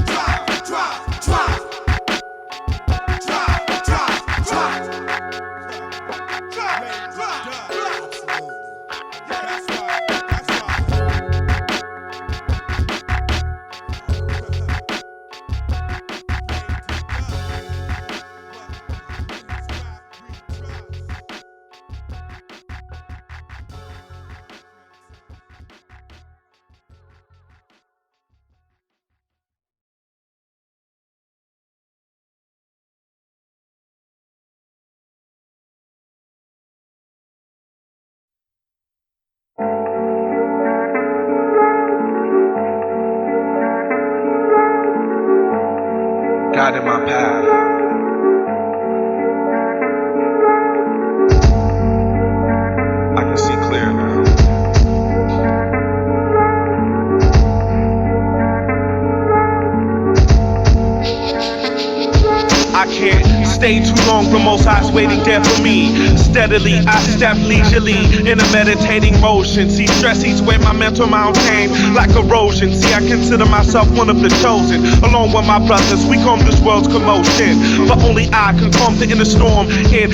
S3: drop, drop, drop, drop, drop, drop, drop. That's right, that's right.
S9: God in my path. I can see clear now. I can't
S3: stay too long, the most high's waiting there for me. Steadily, I step leisurely in a meditating motion. See, stress eats away my mental mountain like erosion. See, I consider myself one of the chosen. Along with my brothers, we calm this world's commotion. But only I can calm the inner storm. And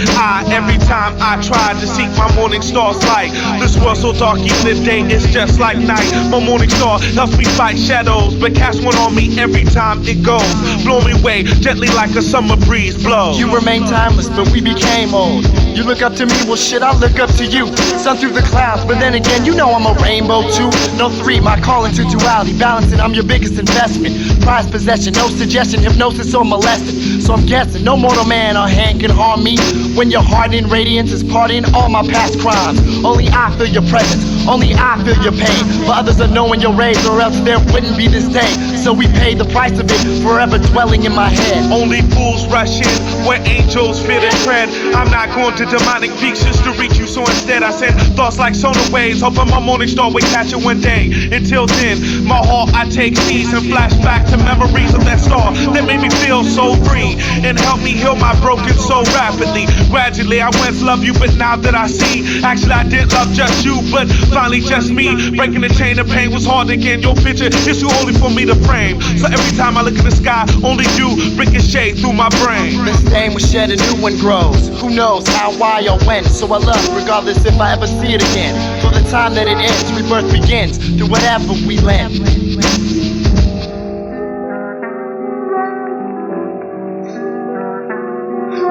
S3: every time I try to seek my morning star's light. This world's so dark, even the day is just like night. My morning star helps me fight shadows, but cast one on me every time it goes. Blow me away gently like a summer breeze blows.
S7: You remain timeless, but we became old. You look up to me, well shit, I look up to you. Sun through the clouds, but then again, you know I'm a rainbow too. No three, my calling to duality, balancing, I'm your biggest investment. Prized possession, no suggestion, hypnosis or molested. So I'm guessing, no mortal man or hand can harm me. When your heart in radiance is partying all my past crimes. Only I feel your presence, only I feel your pain. But others are knowing your rage, or else there wouldn't be this day. So we pay the price of it, forever dwelling in my head.
S3: Only fools rush in where angels fear and tread. I'm not going to demonic peaks just to reach you, so instead I send thoughts like sonar waves, hoping my morning star will catch it one day. Until then, my heart I take seas and flash back to memories of that star that made me feel so free and helped me heal my broken soul rapidly. Gradually I once loved you, but now that I see, actually I did love just you, but finally just me. Breaking the chain of pain was hard again. Your picture is too holy for me to frame. So every time I look at the sky, only you ricochet through my brain.
S7: This stain was shed, a new one grows. Who knows how, why, or when? So I love, regardless if I ever see it again. For the time that it ends, rebirth begins through whatever we land.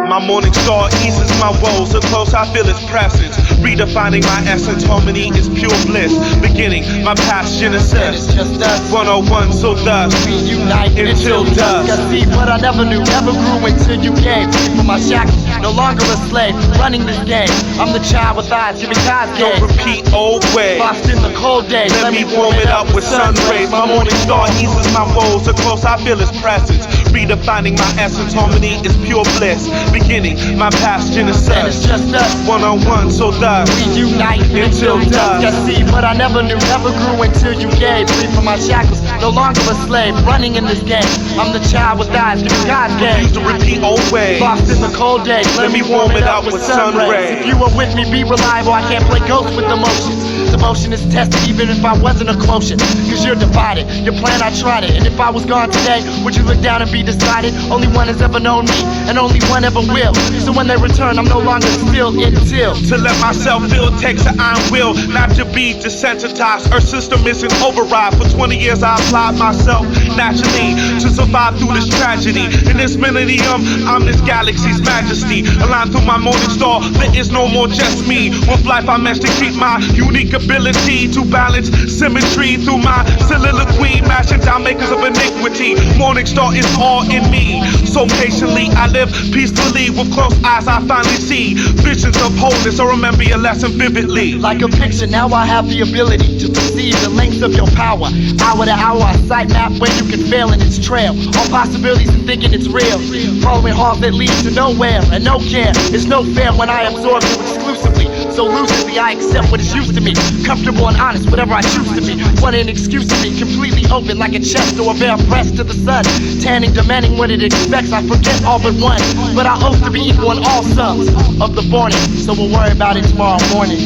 S3: My morning star eases my woes, so close I feel its presence. Redefining my essence, harmony is pure bliss. Beginning my past genesis.
S7: It's just us,
S3: 101, so thus
S7: we unite until dusk. I see what I never knew, never grew until you came. Free from my shackles, no longer a slave, running this game. I'm the child with eyes, giving God's
S3: don't
S7: gaze.
S3: repeat old ways.
S7: Lost in the cold days,
S3: Let me warm it up with sun rays. My morning star eases my woes, so close I feel its presence. Redefining my essence, harmony is pure bliss. Beginning my past
S7: And it's
S3: genesis.
S7: just us,
S3: 101, so thus
S7: we unite until dusk. I see what I never knew, never grew until you gave. Free from my shackles, no longer a slave, running in this game. I'm the child with eyes, giving God's gaze.
S3: used to repeat old ways.
S7: Lost in the cold days, let me warm it up with sun rays. If you are with me, be reliable, I can't play ghost with emotions. The motion is tested even if I wasn't a quotient. Cause you're divided, your plan I tried it. And if I was gone today, would you look down and be decided? Only one has ever known me, and only one ever will. So when they return, I'm no longer still until
S3: To let myself feel takes an iron will, not to be desensitized. Earth system is an override. For 20 years I applied myself naturally to survive through this tragedy. In this millennium, I'm this galaxy's majesty. Aligned through my morning star, there is no more just me. With life I managed to keep my unique ability to balance symmetry through my soliloquy, mashing down makers of iniquity. Morning star is all in me. So patiently I live peacefully. With closed eyes I finally see visions of wholeness. I remember your lesson vividly.
S7: like a picture, now I have the ability to perceive the lengths of your power. Hour to hour, I sight map where you can fail in its trail. All possibilities and thinking it's real. Following halls that lead to nowhere and no care. It's no fair when I absorb you exclusively. So lucidly I accept what is used to me. Comfortable and honest, whatever I choose to be. Want an excuse to be completely open like a chest or a bare breast to the sun. Tanning, demanding what it expects. I forget all but one, but I oath to be equal in all sums of the morning. So we'll worry about it tomorrow morning.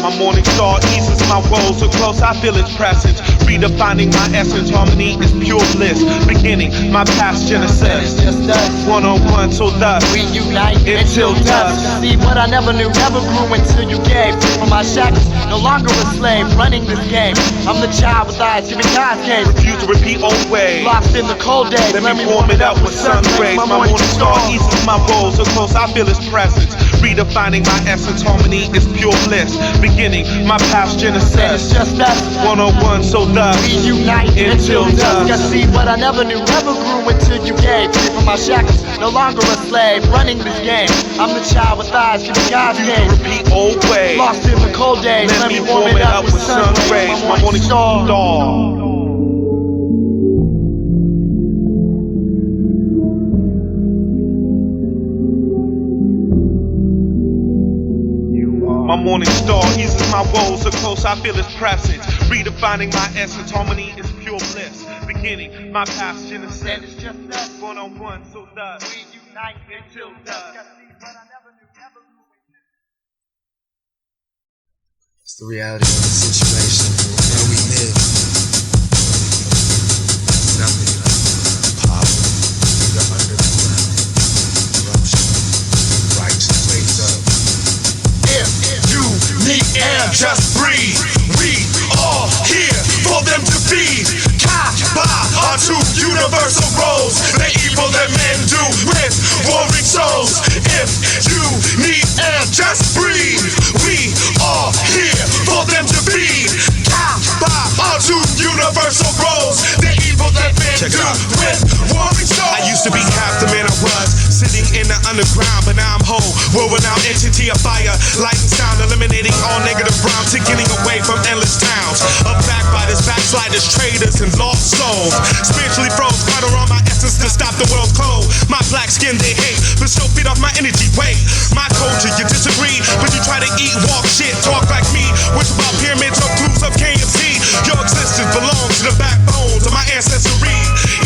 S3: My morning star eases my woes, so close I feel its presence. Redefining my essence, harmony is pure bliss. Beginning my past genesis.
S7: It's just us,
S3: 101, so thus
S7: we unite until dusk. See what I never knew, never grew until you gave. Free from my shackles, no longer a slave, running this game. I'm the child with eyes, giving God's gaze.
S3: refuse to repeat old ways.
S7: Lost in the cold days,
S3: Let me warm it up with sun rays. My morning star eases my woes, so close I feel its presence. Redefining my essence, harmony is pure bliss. Beginning my past
S7: And it's
S3: genesis.
S7: just us,
S3: 101, so thus
S7: we unite until dusk. I see what I never knew, never grew until you gave. Free from my shackles, no longer a slave, running this game. I'm the child with eyes, giving God's gaze.
S3: repeat old ways.
S7: Lost in the cold days,
S3: Let me warm it up with sun rays. My morning star. My morning star eases my woes, so close I feel its presence. Redefining my essence, harmony is pure bliss. Beginning my past genesis. And it's just us, one-on-one, so thus we unite until dusk.
S5: It's the reality of the situation where we live. Nothing like poverty, the underground, corruption, righteous ways up.
S3: If you need air, just breathe. We all here for them to feed. Ba are two universal roles. The evil that men do with warring souls. If you need air, just breathe. We all here for them to feed. Ba are two universal roles. The evil that men do with warring souls. I used to be half the man I was, sitting in the underground, but now I'm whole. World-renowned entity of fire, light and sound, eliminating all negative ground to getting away from endless towns of backbiters, backsliders, traitors, and lost souls. Spiritually froze, caught around my essence to stop the world's cold. My black skin they hate, but still feed off my energy weight. My culture, you disagree, but you try to eat, walk, shit, talk like me. What's about pyramids or clues of KMC? Your existence belongs to the backbones of my ancestry.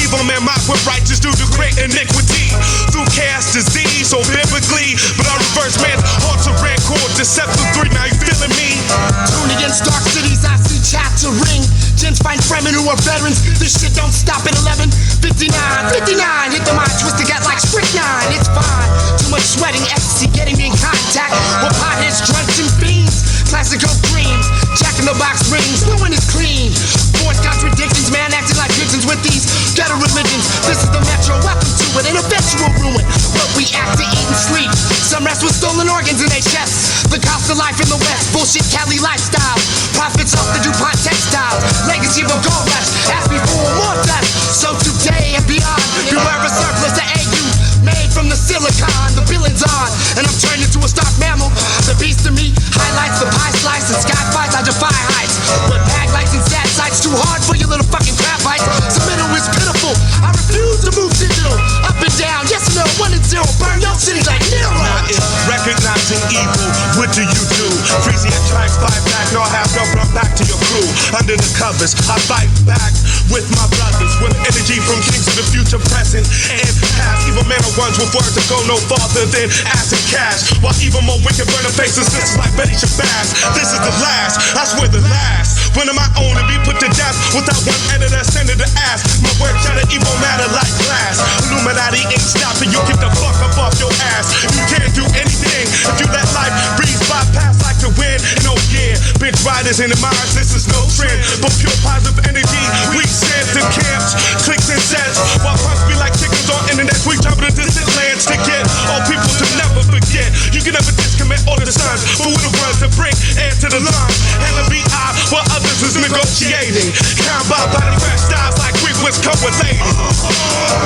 S3: Evil men mock with righteous do to create iniquity through chaos, disease, or biblically. But I reverse man's hearts of rancor, deceptive 3. Now you feeling me?
S7: Tune against dark cities, I see chapter ring. Gents find fremen who are veterans. This shit don't stop at 11:59. 59, hit the mind, twist the gut like strychnine. It's fine. Too much sweating, ecstasy, getting me in contact with potheads, drunks, and fiends. Classical dreams, Jack in the Box rings, blowing is clean. Forced contradictions, man, acting like victims with these ghetto religions. This is the metro, welcome to it, an eventual ruin. But we act to eat and sleep. Some rest with stolen organs in their chests. The cost of life in the West, bullshit Cali lifestyle. Profits off the DuPont textiles. Legacy of a gold rush, ask me for more dust. So today and beyond, beware of a surplus to AU. Made from the silicon, the billion's on. And I'm turned into a stock mammal. The beast of me highlights the pie slice and sky fights, I defy heights. But mag lights and sat sights too hard for your little fucking crap fights. Submittal is pitiful, I refuse to move digital. Up and down, yes or no, 1 and 0. Burn your cities like Nero.
S3: Now if recognizing evil, what do you do? Freezing your tracks, fight back, no half, no run back to your crew. Under the covers, I fight back with my brothers. With energy from kings to the future, present, and past. Evil men are ones with words that go no farther than acid cash. While even more wicked burn the faces, this is like Betty Shabazz. This is the last, I swear the last. One of my own to be put to death without one editor sending the ass. My work shatter evil matter like glass. Illuminati ain't stopping, you get the fuck up off your ass. You can't do anything if you let life breeze bypass like the wind. And oh yeah, bitch riders in the Mars, this is no trend, but pure positive energy. We send to camps, clicks and sets. While punks be like chickens on internet, we jump into distant lands to get all people to never forget. You can never discommit all the sons, but with the words to bring air to the lungs. And the BI while others is negotiating. Count by body fresh styles like we was co-related.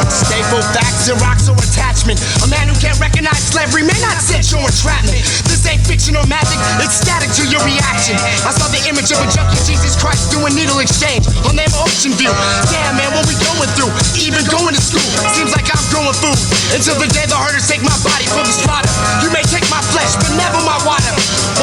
S7: Staple facts and rocks or attachment. A man who can't recognize slavery may not set your entrapment. This ain't fiction or magic, it's static to your reaction. I saw the image of a junkie Jesus Christ doing needle exchange on their ocean view. Damn man, what we going through? Even going to school seems like I'm growing food. Until the day the herders take my body for the slaughter. You may take my flesh, but never my water.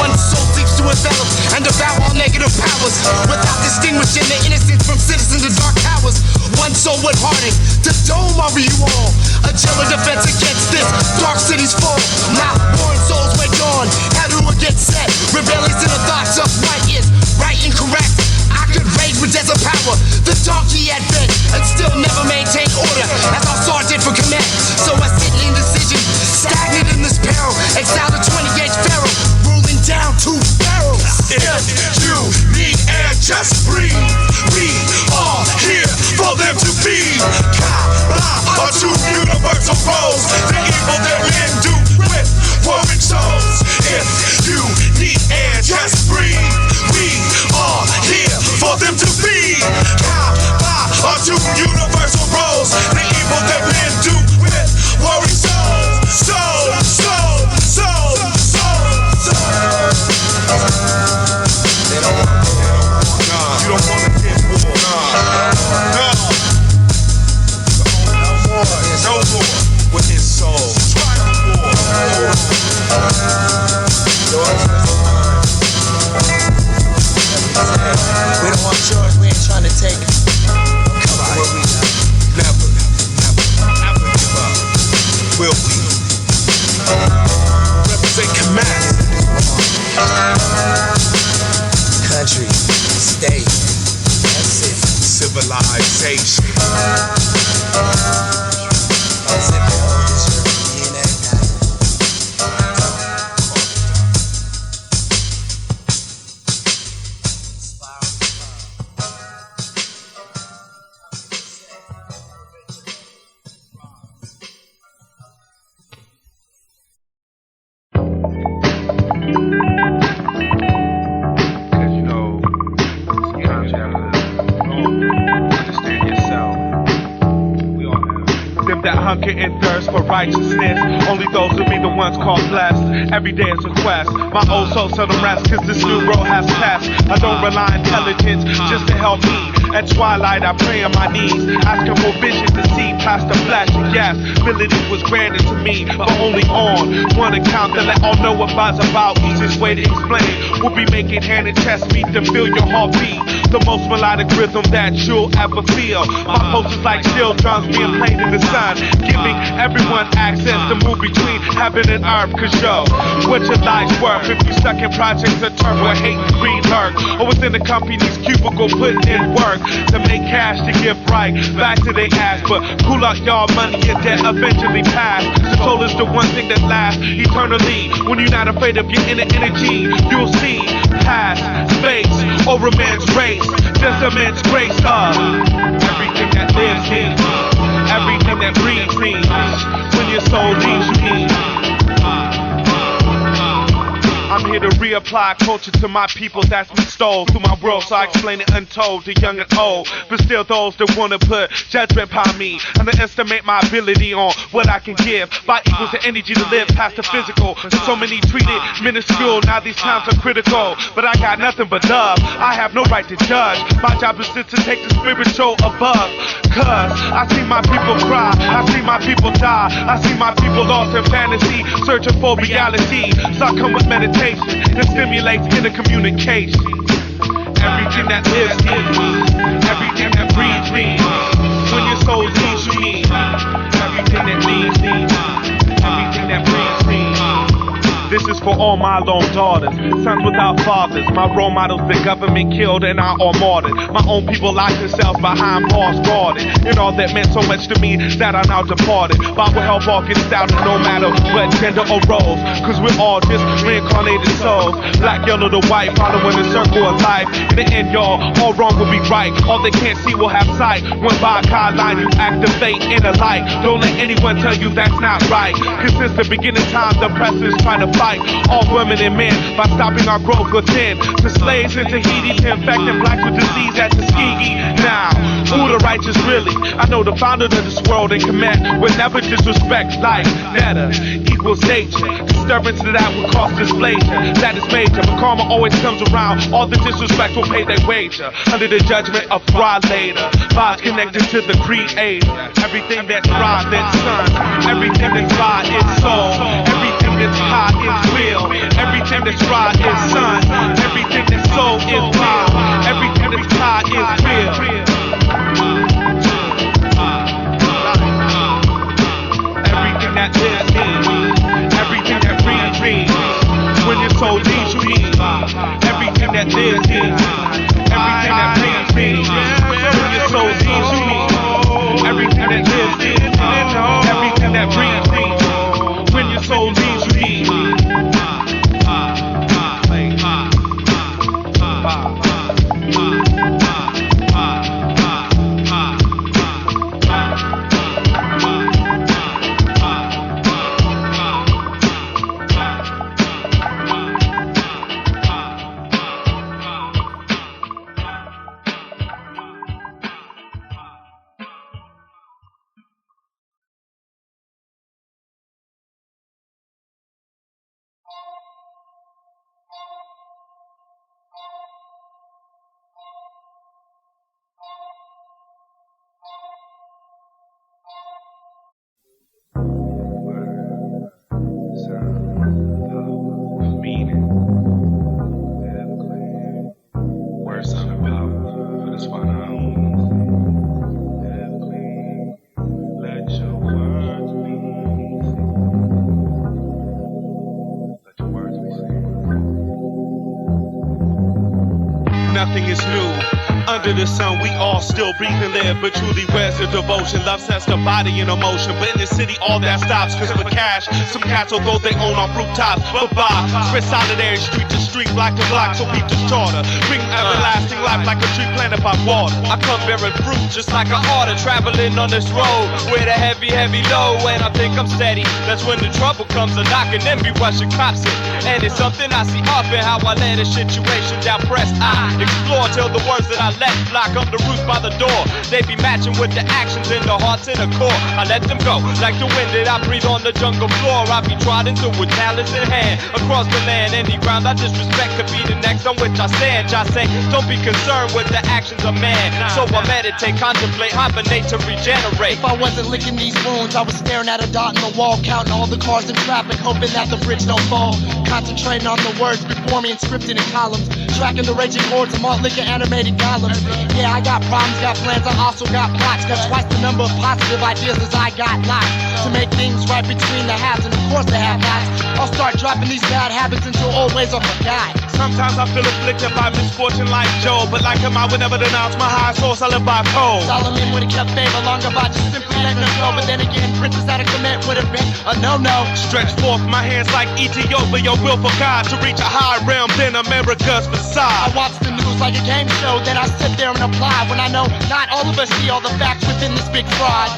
S7: One soul seeks to envelop and devour all negative powers, without distinguishing the innocent from citizens of dark towers. One soul with heartache to dome over you all. A general defense against this dark city's fall. Now born souls went on, how do it get set? Rebellious in the thoughts of what is right and correct. I could rage with desert power, the donkey had been, and still never maintain order as our sergeant for command. So I sit in indecision, stagnant in this peril, exiled a 20-gauge pharaoh, ruling down 2 barrels.
S3: If you need air, just breathe. We are here for them to feed. Ka-ba are 2 universal roles. The evil that men do with warring souls. If you need air, just breathe. We are here for them to feed. Ka-ba are 2 universal roles. The evil that men do with warring souls. They don't want
S9: hunger and thirst for righteousness. Only those will be the ones called blessed. Every day is a quest. My old soul seldom rests, cause this new world has tests. I don't rely on intelligence just to help me. At twilight I pray on my knees, asking for vision to see past the flesh. And yes, ability was granted to me, but only on one account, to let all know what Ba's about. Easiest way to explain, we'll be making hand and chest beat to feel your heartbeat. The most melodic rhythm that you'll ever feel. My posters like steel drums being played in the sun, giving everyone access to move between heaven and earth. Cause yo, what's your life's worth if you stuck in projects of turf where hate and greed lurk? Or within the company's cubicle putting in work to make cash to give right back to their ass. But cool out y'all, money and debt eventually pass. The soul is the one thing that lasts eternally. When you're not afraid of your inner energy, you'll see past, space, or a man's race. Just a man's grace of everything that lives in, everything that breathes me. When your soul leaves you, I'm here to reapply culture to my people that's been stole through my world, so I explain it untold to young and old. But still those that wanna put judgment upon me underestimate my ability on what I can give. By equals the energy to live past the physical. There's so many treated minuscule, now these times are critical. But I got nothing but love, I have no right to judge. My job is just to take the spiritual above. Cause I see my people cry, I see my people die, I see my people lost in fantasy, searching for reality. So I come with meditation that stimulates inner communication. Everything that lives in me, everything that breathes me. When your soul leaves me, everything that leaves me, everything that breathes me. This is for all my lone daughters, sons without fathers. My role models the government killed and I all martyred. My own people locked themselves behind bars guarded. And all that meant so much to me that I now departed. But will help all get started no matter what gender or roles. Cause we're all just reincarnated souls. Black, yellow, to white, following the circle of life. In the end, y'all, all wrong will be right. All they can't see will have sight. One by a guideline, you activate inner light. Don't let anyone tell you that's not right. Cause since the beginning time, the press is trying to fight all women and men by stopping our growth within. To slaves in Tahiti, to infecting blacks with disease at Tuskegee. Now, who the righteous really? I know the founder of this world and Kemetic would never disrespect life. Meta equals nature. Disturbance to that will cause displeasure. That is major, but karma always comes around. All the disrespect will pay their wager under the judgment of Ra later. Vibes connected to the creator. Everything that's Ra, that's sun. Everything that's Ra is soul. Everything that's high is real. Everything that's Ra is sun. Everything that's soul is real. Everything that's high is real. Everything that lives in, everything that breathes me. When your soul leaves you, everything that lives in, everything that breathes me. When your soul leaves you, everything that lives in, everything that breathes me. When your soul leaves you. Nothing is new. Under the sun, we all still breathe and live, but truly where's the devotion? Love sets the body in emotion, but in the city all that stops, cause for cash, some cats will go they own on rooftops. But by spread solidarity street to street, block to block, so people charter. Bring everlasting life like a tree planted by water. I come bearing fruit just like an order, traveling on this road with a heavy load. When I think I'm steady, that's when the trouble comes a knocking, then be rushing cops in. And it's something I see often, how I let a situation down pressed. I explore till the words that I
S10: I let flock on the roof by the door. They be matching with the actions in the hearts and the core. I let them go like the wind that I breathe on the jungle floor. I be trotting through with talents in hand. Across the land, any ground I disrespect could be the next on which I stand. I say, don't be concerned with the actions of man. So I meditate, contemplate, hibernate to regenerate.
S7: If I wasn't licking these wounds, I was staring at a dot in the wall, counting all the cars in traffic, hoping that the bridge don't fall. Concentrating on the words before me and scripted in columns, tracking the raging hordes of malt liquor animated golems. Yeah, I got problems, got plans, I also got plots. Got twice the number of positive ideas as I got lots to make things right between the haves and of course the have-nots. I'll start dropping these bad habits until old ways are forgot.
S9: Sometimes I feel afflicted by misfortune like Job, but like him I would never denounce my high source, I live by code.
S7: Solomon would have kept favor long about just simply letting them go, but then again, Princess out of Kemetic would have been a no-no.
S9: Stretch forth my hands like Ethiopia, your will for God to reach a higher realm than America's facade.
S7: I watch the news like a game show, then I sit there and apply when I know not all of us see all the facts within this big fraud.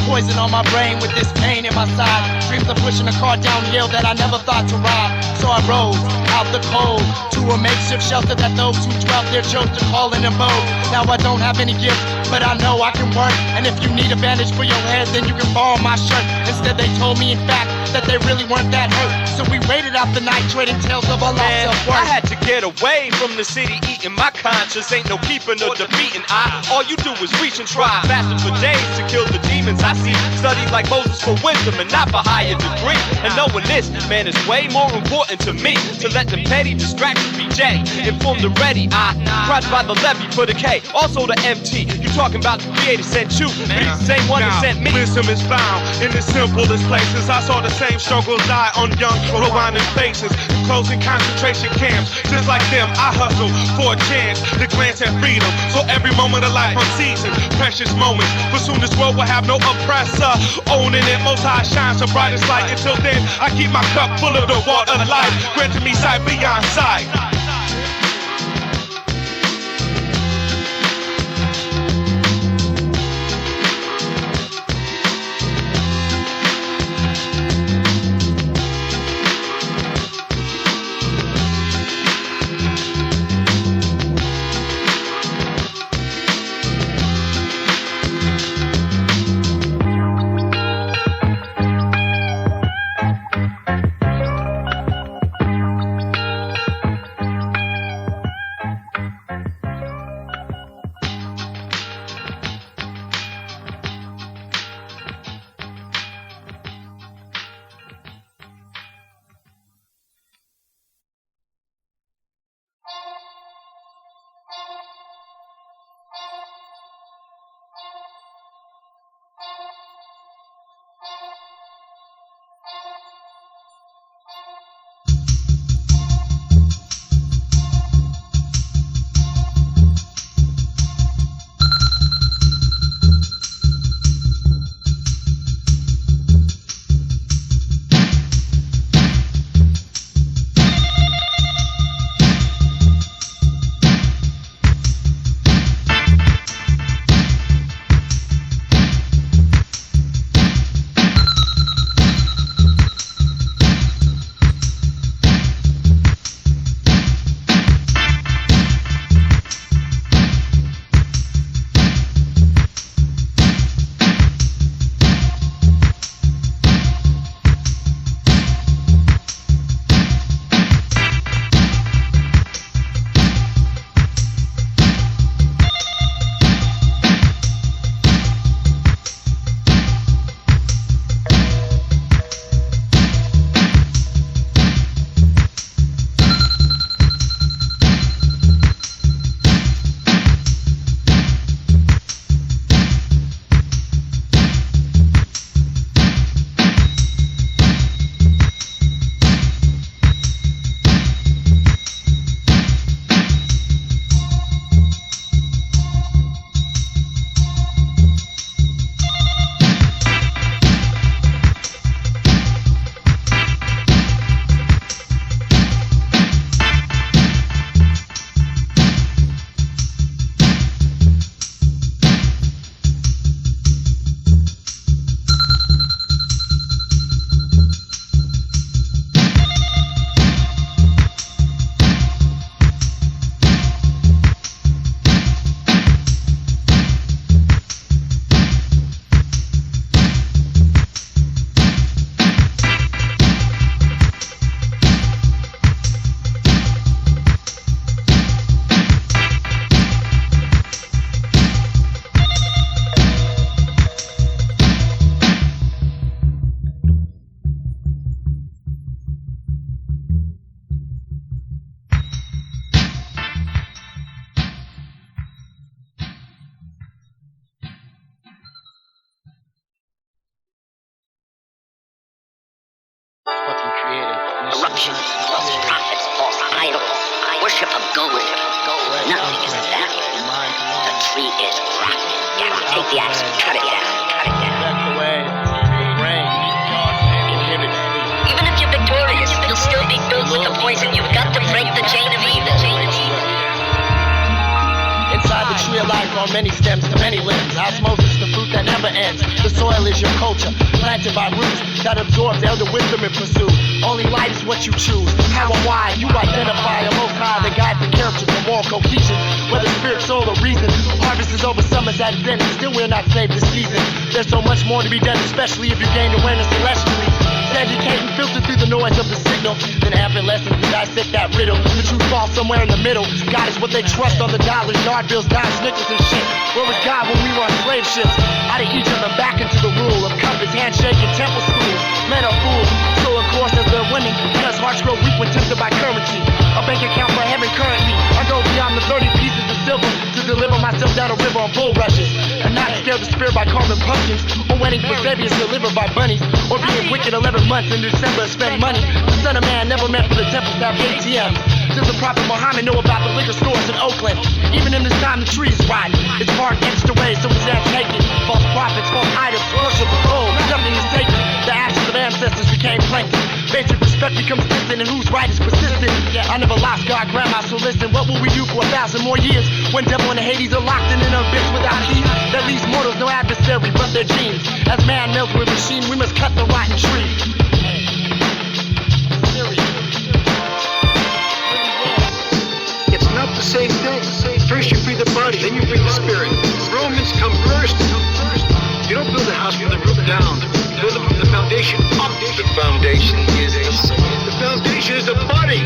S7: Poison on my brain with this pain in my side. Dreams of pushing a car downhill that I never thought to ride. So I rose out the cold to a makeshift shelter that those who dwelt there chose to call an abode. Now I don't have any gift, but I know I can work. And if you need a bandage for your head, then you can borrow my shirt. Instead they told me in fact that they really weren't that hurt. So we waited out the night trading tales of our lost self-worth.
S10: I had to get away from the city eating. My conscience ain't no keeping or defeating. All you do is reach and try, fasting for days to kill the demons I see. Studied like Moses for wisdom and not for higher degree. And knowing this, man, is way more important to me. To let the petty distractions be J. Informed already, I crossed by the levee for the K. Also the MT. You talking about the creator sent you. He's the same one that sent me.
S9: Wisdom is found in the simplest places. I saw the same struggles die on young Rwandan faces. Closing concentration camps. Just like them, I hustle for a chance to glance at freedom. So every moment of life I'm seizing precious moments. For soon this world will have no oppressor. Owning it, most high shines the brightest light. Until then, I keep my cup full of the water of life. Granting me sight beyond sight.
S11: false prophets, false idols, worship of gold. Nothing is that. The tree is rotten. Take the axe and cut it down.
S7: That's the way the brain inhibits sleep.
S11: Even if you're victorious, you'll still be filled with the poison. You've got to break the chain of evil.
S7: Inside the tree of life are many stems to many limbs. Osmosis, the fruit that never ends. The soil is your culture, planted by roots that absorbs elder wisdom and pursue. Only light is what you choose. How and why you identify a most high that guides the character for moral cohesion. Whether spirit, soul, or reason, harvest is over, summer's at its end. Still we're not saved this season. There's so much more to be done, especially if you gain awareness celestially. Educate and filter through the noise of the signal. Then after lessons to dissect that riddle. The truth falls somewhere in the middle. God is what they trust on the dollars, yard bills, dimes, nickels, and shit. Where was God when we were on slave ships? Out of Egypt and back into the rule of compass, handshake, and temple schools. Men are fools, so of course as they're women, because hearts grow weak when tempted by currency. A bank account for heaven currently. I go beyond the 30 pieces of silver to deliver myself down a river on bull rushes. And not scare the spirit by carving pumpkins, or waiting for babies delivered by bunnies, or being wicked 11 months in December spend money. The son of man never meant for the temples to have ATMs. Does the prophet Muhammad know about the liquor stores in Oakland? Even in this time the trees rot. It's bark etched away so it's not taken. False prophets, false idols, worship of gold. Nothing is taken. The ashes of ancestors became plankton. Basic respect becomes distant and whose right is persistent. I never lost God, grandma, so listen. What will we do for 1,000 more years when devil and Hades are locked in an abyss without keys? That leaves mortals no adversary but their genes. As man melts with machine, we must cut the rotten tree.
S12: It's not the same thing. First you free the body, then you free the spirit. Romans come first. You don't build a house from the roof down. You build it from the foundation up. The foundation is a soul. The foundation is the body.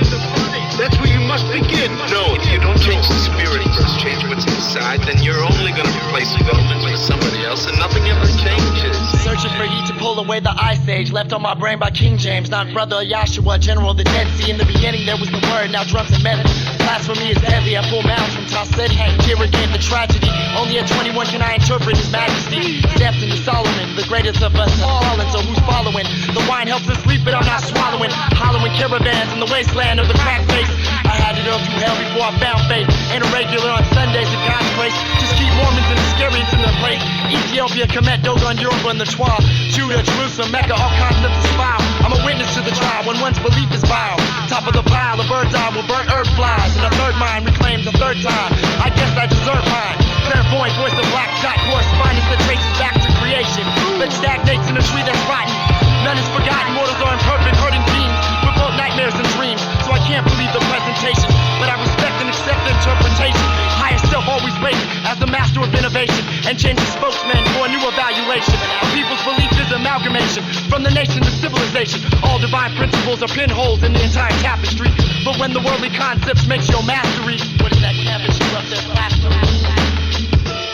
S12: That's where you must begin. No, if you don't change the spirit first, change what's inside, then you're only going to replace development with somebody else, and nothing ever changes.
S7: Searching for heat to pull away the ice age left on my brain by King James, not brother Yahshua, general of the Dead Sea. In the beginning there was the word, now drums and metal. Blasphemy is deadly. I pull mounds from Tau City. Here again the tragedy. Only at 21 can I interpret his majesty. Steps into Solomon, the greatest of us all. And so who's following? The wine helps us sleep, but I'm not swallowing. Hollowing caravans in the wasteland of the crack face. I had it up through hell before I found faith. Ain't a regular on Sundays at God's place. Just keep Mormons and the scariest in the place. Ethiopia, Kemet, Dogon, Yoruba, and the Twa. Judah, Jerusalem, Mecca, all concepts is foul. I'm a witness to the trial when one's belief is vile. Top of the pile, a bird's eye will burn earth flies. And a third mind reclaims a third time. I guess I deserve mine. Clairvoyant voice of black dot correspondence that traces back to creation. That stagnates in a tree that's rotten. None is forgotten, mortals are imperfect, hurting beings with both nightmares and dreams. So I can't believe the presentation, but I respect and accept the interpretation. Higher self always waits as the master of innovation, and change the spokesman for a new evaluation. A people's belief is amalgamation from the nation to civilization. All divine principles are pinholes in the entire tapestry. But when the worldly concepts makes your mastery, what is that canvas you up there plastering?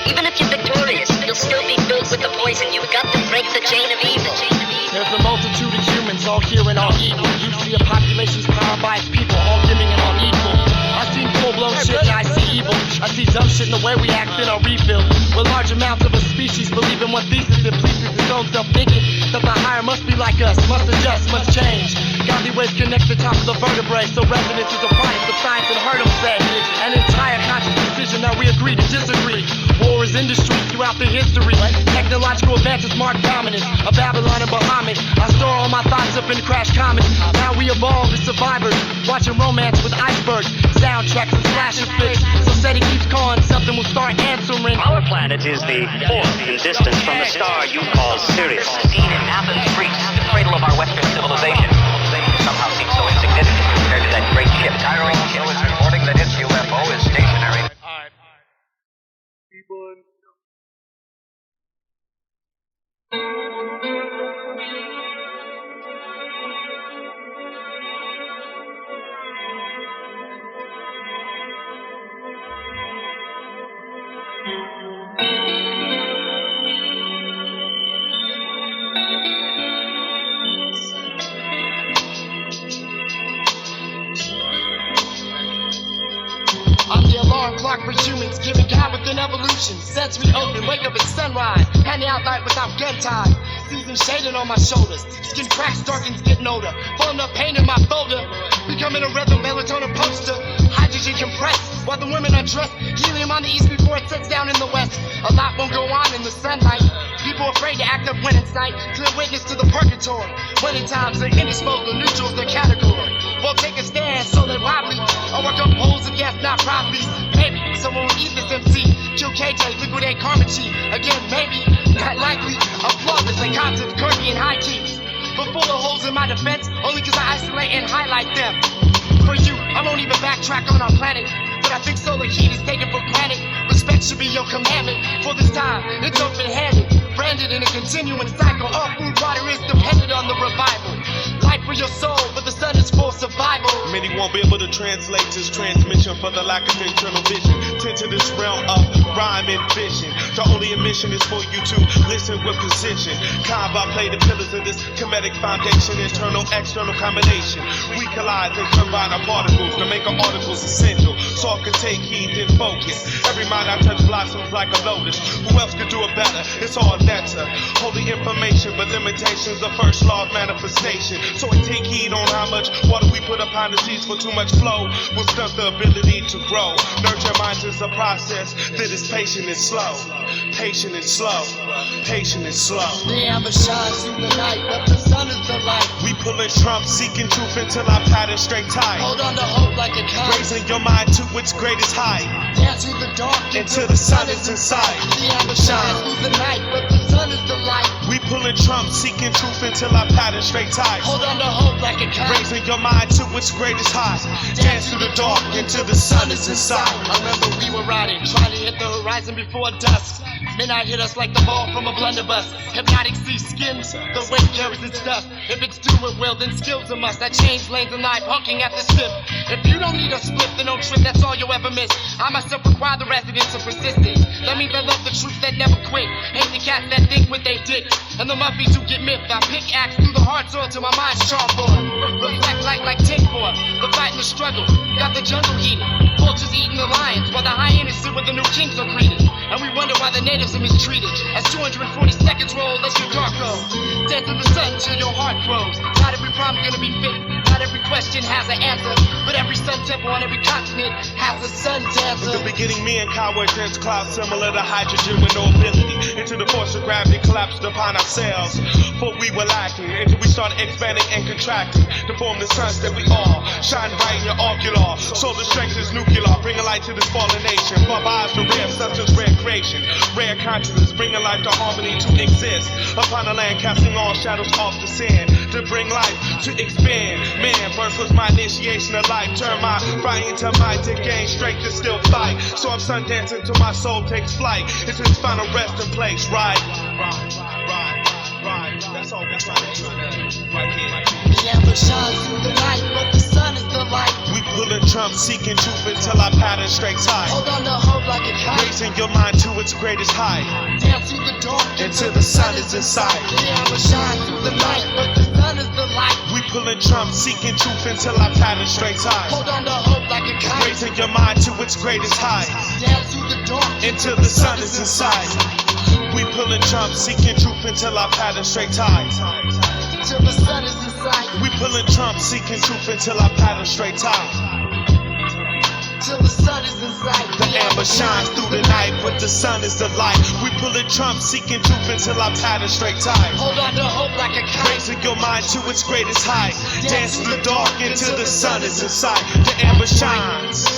S11: Even if you're victorious, you'll still be filled with the poison. You've got to break the chain of evil.
S7: There's a multitude of humans, all here and all evil. You see a population's powered by its people, all giving and all equal. I see full-blown shit and I see evil. I see dumb shit in the way we act in our refill. Where large amounts of a species believe in one thesis that pleases its own self-thinking. That the higher must be like us, must adjust, must change. Godly ways connect the top of the vertebrae, so resonance is a product of science and heard them say. An entire conscious decision that we agree to disagree. War is industry throughout the history. Technological advances mark dominance of Babylon and Bahamut. I store all my thoughts up in Crash Commons. Now we evolve as survivors, watching romance with icebergs, soundtracks and slasher flicks. So SETI keeps calling, something will start answering.
S13: Our planet is the fourth in distance from the star you call Sirius.
S14: Seen in Athens, Greece, the cradle of our Western civilization. Somehow seems so insignificant compared to that great ship. Tiring Hill is reporting that its UFO is stationary.
S7: I'm the alarm clock for humans, giving God within evolution. Sets me open, wake up at sunrise, handing out light without gun time. Season shaded on my shoulders, skin cracks darkens getting older. Pulling up pain in my folder, becoming a rebel melatonin poster. Hydrogen compressed while the women are dressed. Helium on the east before it sets down in the west. A lot won't go on in the sunlight. People afraid to act up when it's night. Clear witness to the purgatory. When in times they're indisposable, neutral's the category. Won't take a stand, so they wobbly. I'll work up holes of gas, not properties. Maybe someone will eat this MC. Kill KJ, liquidate Karma Chi. Again, maybe, not likely. I'm flawless like Koncepts, Kirby, and high keys. But full of holes in my defense, only cause I isolate and highlight them. For you, I won't even backtrack on our planet. But I think solar heat is taken for granted. Respect should be your commandment. For this time, it's open-handed. Branded in a continuing cycle. All food, water is dependent on the revival. Life for your soul, but the sun is for survival.
S9: Many won't be able to translate this transmission for the lack of internal vision. Tend to this realm of rhyme and vision. The only admission is for you to listen with precision. Combat play the pillars of this Kemetic foundation. Internal, external combination. We collide and combine our particles to make our articles essential. So I can take heed and focus. Every mind I touch blossoms like a lotus. Who else could do it better? It's all nectar. Holy information, but limitations are first law of manifestation. So I take heed on how much water we put upon the seeds, for too much flow will stunt the ability to grow. Nurture minds is a process that is patient and slow. Patient and slow. Patient and slow.
S7: The amber shines through the night, but the sun is the light.
S9: We pulling Trump, seeking truth until our pattern straight tight.
S7: Hold on to hope like a kite.
S9: Raising your mind to its greatest height.
S7: Dance through the dark
S9: until the sun is inside.
S7: The amber shines through the night, but the sun is the light.
S9: We pulling Trump, seeking truth until our pattern straight tight.
S7: Hold on to hope like a kite.
S9: Raising your mind to its greatest height. Dance through the dark until the sun is inside.
S7: I remember we were riding, trying to hit the horizon before dusk. Midnight hit us like the ball from a blunderbuss. Hypnotic sea skims, the wind carries its dust. If it's do it well, then skills a must. I change lanes and life, honking at the sip. If you don't need a split, then don't trip, that's all you'll ever miss. I myself require the residence of persistence. That means I love the truth that never quit. Hate the cats that think with they dicks. And the muffies who get miffed. I pickaxe through the hard soil till my mind's chalkboard. Reflect like tick-board. The fight and the struggle, got the jungle heated. Vultures eating the lions, while the hyenas sit where the new kings are greeted. And we wonder why the natives are mistreated. As 240 seconds roll, let your dark go. Dance in the sun till your heart grows. Not every problem gonna be fit. Not every question has an answer. But every sun temple on every continent has a sun dancer.
S9: In the beginning, me and Kyle were dense clouds similar to hydrogen with no ability. Into the force of gravity collapsed upon ourselves. For we were lacking until we started expanding and contracting to form the suns that we all shine bright in your ocular. Solar strength is nuclear, bringing light to this fallen nation. For eyes to rare substance, rare creation, rare consciousness, bringing life to harmony to exist. Upon the land, casting all shadows off the sand to bring life to expand. Man, birth was my initiation of life. Turn my fire into might to gain strength to still fight. So I'm sun dancing till my soul takes flight. It's its final resting place, right? That's all we're trying to do. Right here.
S7: The amber shines through the night, but the sun is the light.
S9: We pulling Trump, seeking truth until our pattern straight tight.
S7: Hold on to hope like a kite.
S9: Raising your mind to its greatest height.
S7: Dance through the dark
S9: until the sun is inside.
S7: The amber shines through the night, but the sun is the light.
S9: We pulling Trump, seeking truth until our pattern straight tight.
S7: Hold on to hope like a kite.
S9: Raising your mind to its greatest height.
S7: Dance through the dark
S9: until the sun is inside. We pulling Trump, seeking truth until our pattern straight tight.
S7: Till the sun is inside.
S9: We pulling Trump, seeking truth until our pattern straight tight.
S7: Till the sun is inside.
S9: The amber shines through the night, but the sun is the light. We pulling Trump, seeking truth until our pattern straight tight.
S7: Hold on to hope like a kite.
S9: Raising your mind to its greatest height. Dance through the dark until the sun is inside. The amber shines,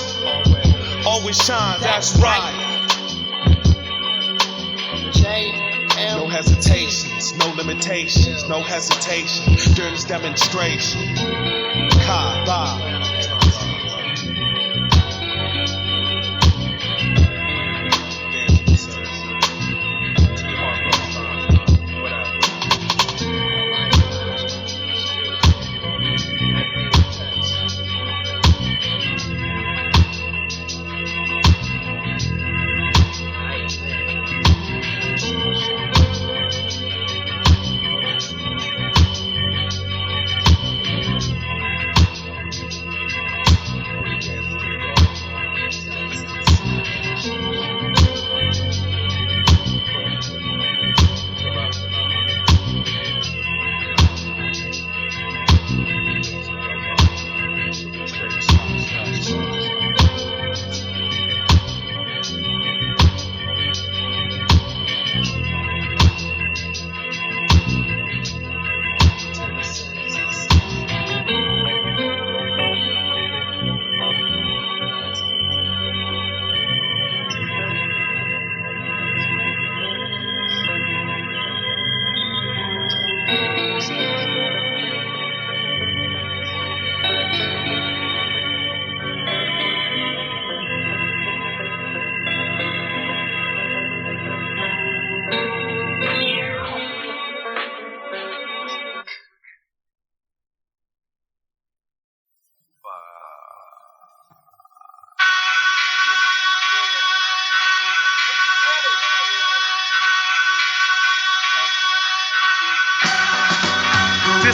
S9: always shine. That's right. No hesitations, no limitations, no hesitation during this demonstration. Ba.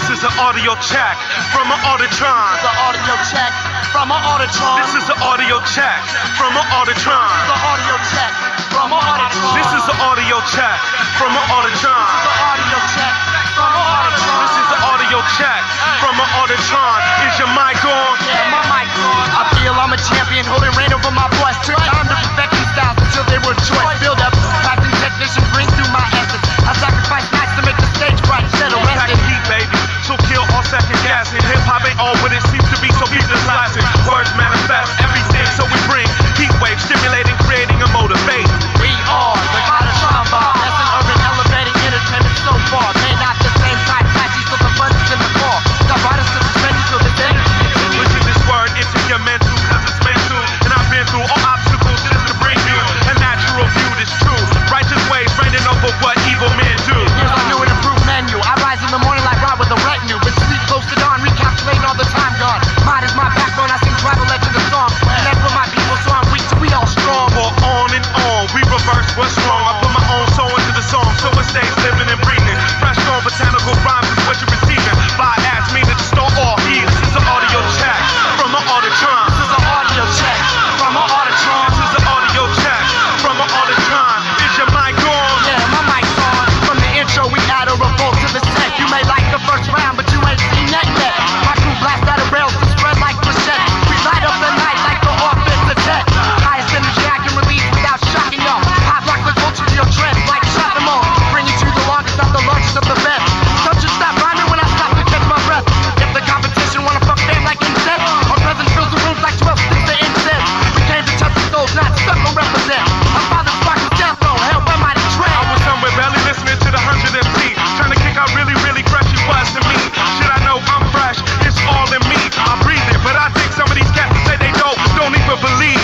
S9: This is an audio check from an Auditron.
S7: This is an audio check from an Auditron.
S9: This is an audio check from an Auditron.
S7: The audio check from an Auditron.
S9: This is an audio check from an Auditron.
S7: The audio check from an Auditron.
S9: This is an audio check from an Auditron. Is your mic on?
S7: Yeah, my mic's on. I feel I'm a champion, holding reign over my voice. Took time to perfect these styles until they were choice. Build up, practice technician, bring through my essence. I sacrifice nights to make the stage bright instead of resting.
S9: Heat, baby. So kill all second guessing. Hip hop ain't all what it seems to be, so keep this lasting. Words manifest everything, so we bring heat waves, stimulating, creating, and motivating.
S7: We are the Auditron Ba. Lesson urban elevating entertainment so far. May not the same type, flashy, so the fun's in the core. The brightest of the menu, so this energy continues.
S9: Pushing this word into your mental, cause it's meant to. And I've been through all obstacles just to bring you a natural view that's true. Righteous ways reigning over what evil men do.
S7: Here's our new and improved menu. I rise in the morning like Rob with a retinue, but sleep close to dawn, recalculating all the time gone. Mine is my backbone, I sing tribal legend of song. Connect with my people so I'm weak till we all strong.
S9: For on and on, we reverse what's wrong. I put my own soul into the song, so it stays living and breathing. Fresh, strong, botanical rhymes is what you're receiving. By ass, meaning to store all heat. This is an audio check from an Auditron.
S7: This is an audio check from an Auditron.
S9: This is an audio check from an Auditron. Is your mic on?
S7: Yeah, my mic's on. From the intro, we add a revolt to the set. You may like the first round, but you ain't seen that yet. My crew blast out of rails to spread like percent. We light up the night like the offense attack. Highest energy I can release without shocking y'all. Hot rock with vulture to your trends like shot them all. Bring you to the longest, not the largest of the best. Some just stop rhyming when I stop to catch my breath. If the competition wanna fuck fam like insect, our presence fills the rooms like 12 sticks to incense. We came to touch the souls, not stuck or represent. Our father's sparks the death row, hell by mighty trend.
S9: I was somewhere barely listening to the 100 MC, trying to kick out really, really crunchy was to me. Should I know I'm fresh? It's all in me. I breathe it, but I think some of these cats say they don't even believe.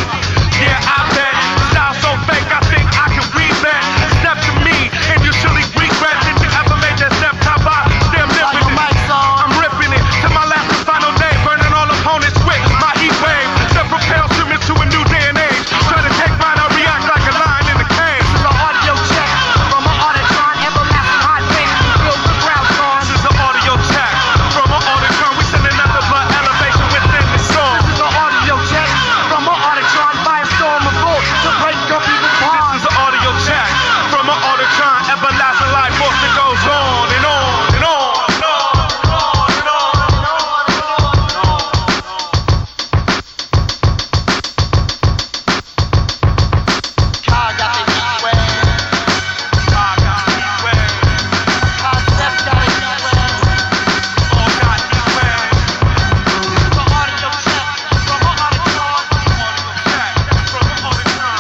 S9: Yeah, I bet. Style so fake, I think I can read that. Step to me, and you surely regret that you ever made that step. Top I still living it. I'm ripping it to my last and final day, burning all opponents with my heat wave that propels them into a new day and age. Try to take mine, I react like a lion in the cage.
S7: This is an audio check from an Auditron, everlasting hot face, filled with ground song.
S9: This is an audio check from an Auditron. We sending nothing but elevation within the song.
S7: This is an audio check from an Auditron, firestorm of gold to break your people's hearts.
S9: This is an audio check from an Auditron, everlasting life force that goes on and on and on.
S7: Koncepts got it.
S9: All got heat wave.
S7: This is an audio check from an Auditron.
S9: Check from an Auditron.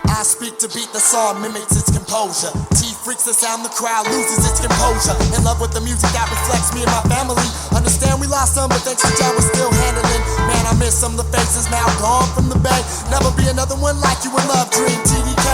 S5: I speak to beat the song, mimics its composure. T freaks the sound, the crowd loses its composure. In love with the music that reflects me and my family. Understand we lost some, but thanks to John we're still handling. Man, I miss some of the faces now gone from the bay. Never be another one like you in Love Dream, TDK.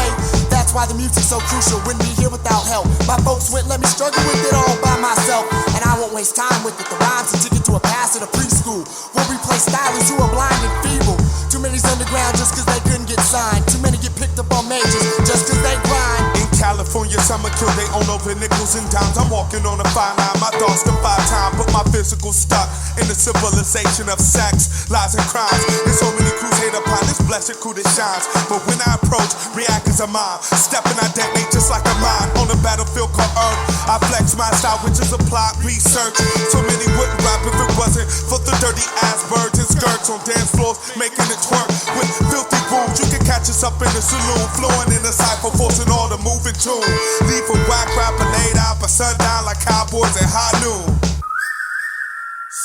S5: That's why the music's so crucial, wouldn't be here without help. My folks wouldn't let me struggle with it all by myself. And I won't waste time with it, the rhymes a ticket to a pass at a preschool. We'll replace stylists who are blind and feeble. Too many's underground just cause they couldn't get signed. Too many get picked up on majors just cause they grind.
S3: In California, some are killed, they own over nickels and dimes. I'm walking on a fine line, my thoughts defy time, but my physical stuck in the civilization of sex, lies and crimes. There's so many crews hate upon this blessed crew that shines. But when I approach, react as a mime. Step and I detonate just like a mine on the battlefield called Earth. I flex my style, which is applied research. So many wouldn't rap if it wasn't for the dirty ass birds and skirts on dance floors, making it twerk with filthy grooves. You can catch us up in the saloon, flowing in the cypher, forcing all the moving tune. Leave a whack rapper laid out by sundown like cowboys at high noon.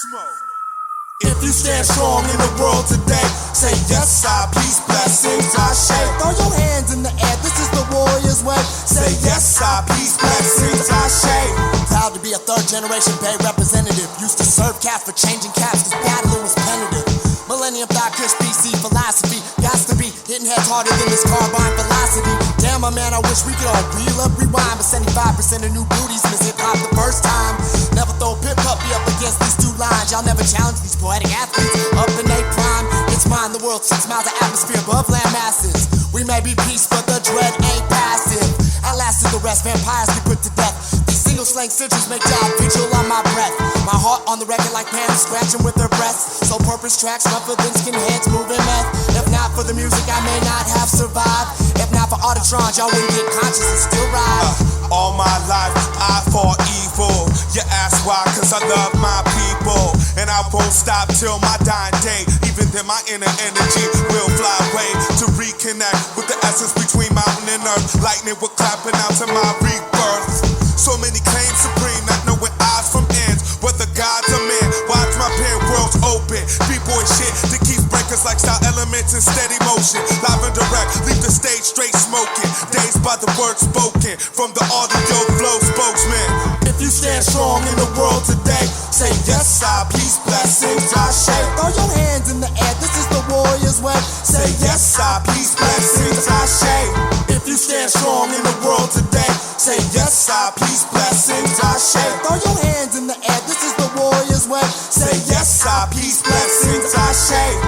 S3: Smoke. If you stand strong in the world today, say yes, I, peace, blessings, I shake. Throw your hands in the air, this is the warrior's way. Say yes, I, peace, blessings, I shake.
S5: Proud to be a third generation Bay representative. Used to serve cats for changing caps, cause battling was penitive. Millennium thought, Kush BC philosophy. Gots to be hitting heads harder than this carbine velocity. Damn, my man, I wish we could all reel up, rewind. But 75% of new booties miss hip-hop the first time. Never throw a pit puppy up against these two lines. Y'all never challenge these poetic athletes up in they prime. It's mine, the world, 6 miles of atmosphere above land masses. We may be peace, but the dread ain't passive. Outlasted the rest, vampires be put to death. These single slang citrus make job vigil on my breath. My heart on the record like Pam scratching with her breasts. So purpose tracks, rougher than skinheads moving meth. If not for the music, I may not have survived. If not for Auditron, y'all wouldn't get conscious and still ride.
S3: All my life, I fought evil. You ask why, cause I love my people. And I won't stop till my dying day. Even then my inner energy will fly away to reconnect with the essence between mountain and earth. Lightning will clapping out to my rebirth. So many claims supreme, not knowing odds from ends. Whether God's or man, watch my pen, worlds open. B-boy shit that keeps breakers like style elements in steady motion. Live and direct, leave the stage straight smoking. Dazed by the words spoken from the audio flow spokesman. If you stand strong in the world today, say yes, I, peace, blessings, I shake. Throw your hands in the air, this is the warrior's way. Say yes, I, peace, blessings, I shake. If you stand strong in the world today, say yes, I, peace, blessings, I shake. Throw your hands in the air, this is the warrior's way. Say yes, I, peace, blessings, I shake.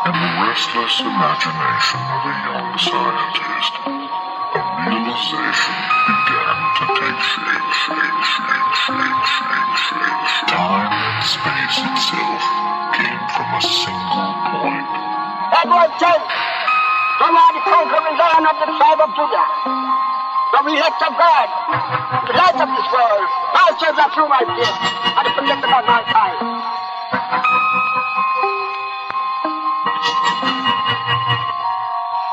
S1: In the restless imagination of a young scientist, a realization began to take shape. Time and space itself came from a single point.
S15: Edward James, from the conquering lion of the tribe of Judah, from the elect of God, the light of this world, masters of human faith, and the protector of mankind.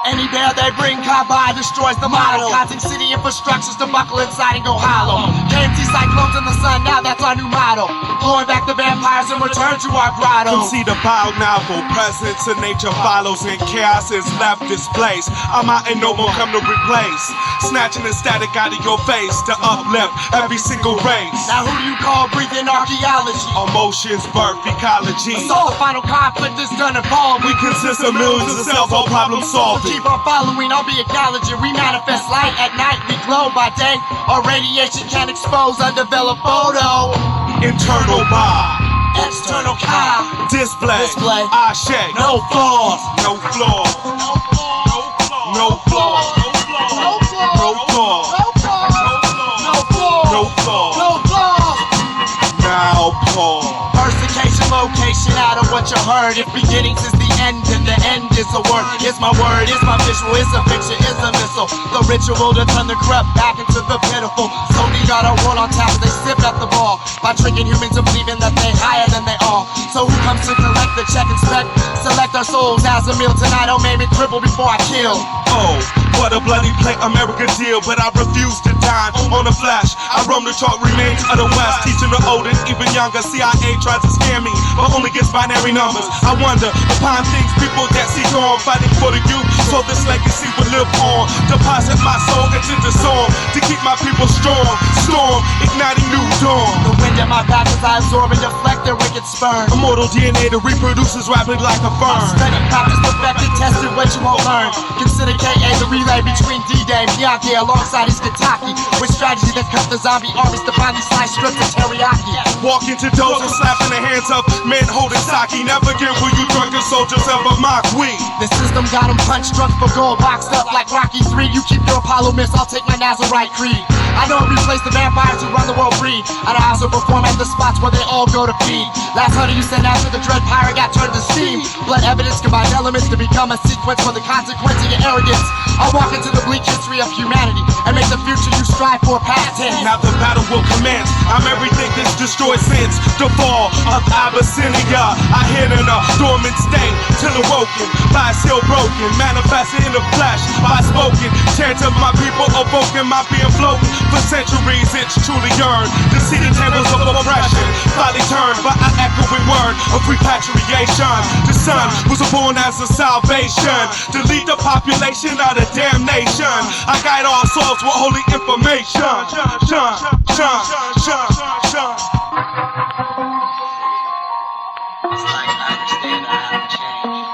S4: Any bear they bring, Kaba destroys the model. Causing city infrastructures to buckle inside and go hollow. KMT cyclones in the sun, now that's our new motto. Blowing back the vampires and return to our grotto.
S3: See the bio novel, presence of nature follows and chaos is left displaced. I'm out and no one come to replace. Snatching the static out of your face to uplift every single race.
S4: Now who do you call breathing archaeology?
S3: Emotions, birth, ecology.
S4: So the final conflict is done and fallen.
S3: We consist of millions of cells, all problem solving.
S4: Keep on following, I'll be acknowledging. We manifest light at night, we glow by day. Our radiation can expose undeveloped photo.
S3: Internal Ba,
S4: external Ka,
S3: display, I shake.
S4: No flaws,
S3: no flaws, no flaws, no flaws, no flaws, no flaws, no flaws, no flaws. Now pause.
S4: Versification, location out of what you heard. If beginnings is the end, then the end is a word. It's my word, it's my visual, it's a picture, it's a missile. The ritual to turn the corrupt back into the pitiful. So they got a world on tap, they sip at the ball by tricking humans to believing that they higher than they are. So who comes to collect the check, inspect, select our souls as a meal tonight? Oh, maybe cripple before I kill.
S3: Oh, what a bloody play America deal, but I refuse to dine on the flash. I roam the chalk remains of the West, teaching the older, even younger. CIA tries to scare me, but only gets binary numbers. I wonder upon things people that see dawn, fighting for the youth, so this legacy will live on. Deposit my soul into the song to keep my people strong. Storm, igniting new dawn.
S4: The wind at my back as I absorb and deflect the wicked sperm.
S3: Immortal DNA that reproduces rapidly like a fern.
S4: Study, practice, perfected, tested, what you won't learn. Consider KA the relay between D-Day and Bianchi alongside his Kentucky. With strategy that cut the zombie armies to finally slice strips of teriyaki.
S3: Walk into doors and slapping the hands of men holding sake. Never get where you drunken soldiers ever mock we.
S4: The system got them punched, drunk for gold, boxed up like Rocky 3. You keep your Apollo myths, I'll take my Nazarite creed. I know it replaced the vampires who run the world free. And I also perform at the spots where they all go to feed. Last hunter you sent after the dread pirate got turned to steam. Blood evidence combines elements to become a sequence for the consequence of your arrogance. I'll walk into the bleak history of humanity and make the future you strive for past tense.
S3: Now the battle will commence. I'm everything that's destroyed since the fall of Abyssinia. I hid in a dormant state till awoken by a seal broken, manifested in the flesh by spoken. Chants of my people awoken, my being floating. For centuries it's truly yearned to see the tables of oppression finally turned by an echoing word of repatriation. The son was born as a salvation to lead the population out of damnation. I guide all souls with holy information.
S16: It's like I understand I have to change.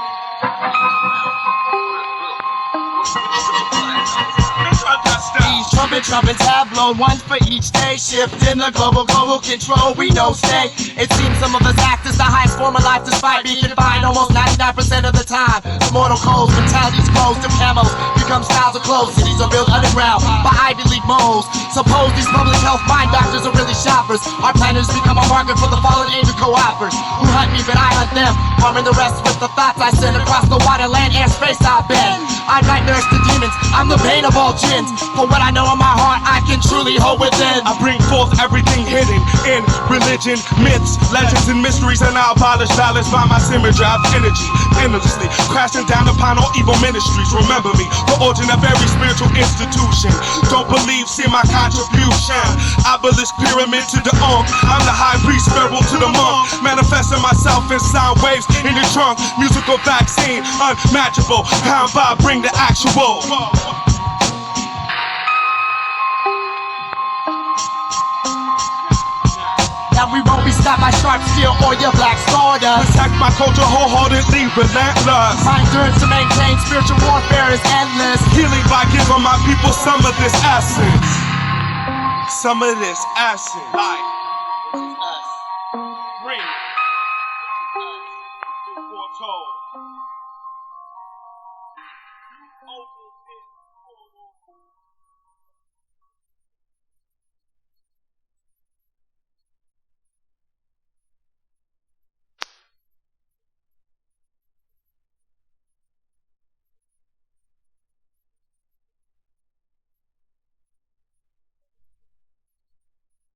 S4: These trumpets have blown, one for each day. Shift in the global control, we know stay. It seems some of us act as the highest form of life despite being confined almost 99% of the time. The mortal codes, mentalities grows to camos, become styles of clothes. Cities are built underground by Ivy League moles. Suppose these public health mind doctors are really shoppers. Our planners become a market for the fallen angel co-oppers who hunt me but I hunt them, harming the rest with the thoughts I send across the water, land, airspace I've been. I nightmares to demons, I'm the bane of all gins. For what I know in my heart, I can truly hold within.
S3: I bring forth everything hidden in religion, myths, legends, and mysteries, and I abolish balance by my symmetry of energy, endlessly crashing down upon all evil ministries. Remember me, the origin of every spiritual institution. Don't believe, see my contribution. Abolish pyramid to the I'm the high priest, pharaoh to the monk, manifesting myself in sound waves in the trunk. Musical vaccine, unmatchable. Pound by, bring the actual.
S4: Now we won't be stopped by sharp steel or your black stardust.
S3: Protect my culture wholeheartedly, relentless.
S4: My endurance to maintain spiritual warfare is endless.
S3: Healing by giving my people some of this essence. Some of this essence. Life. Bring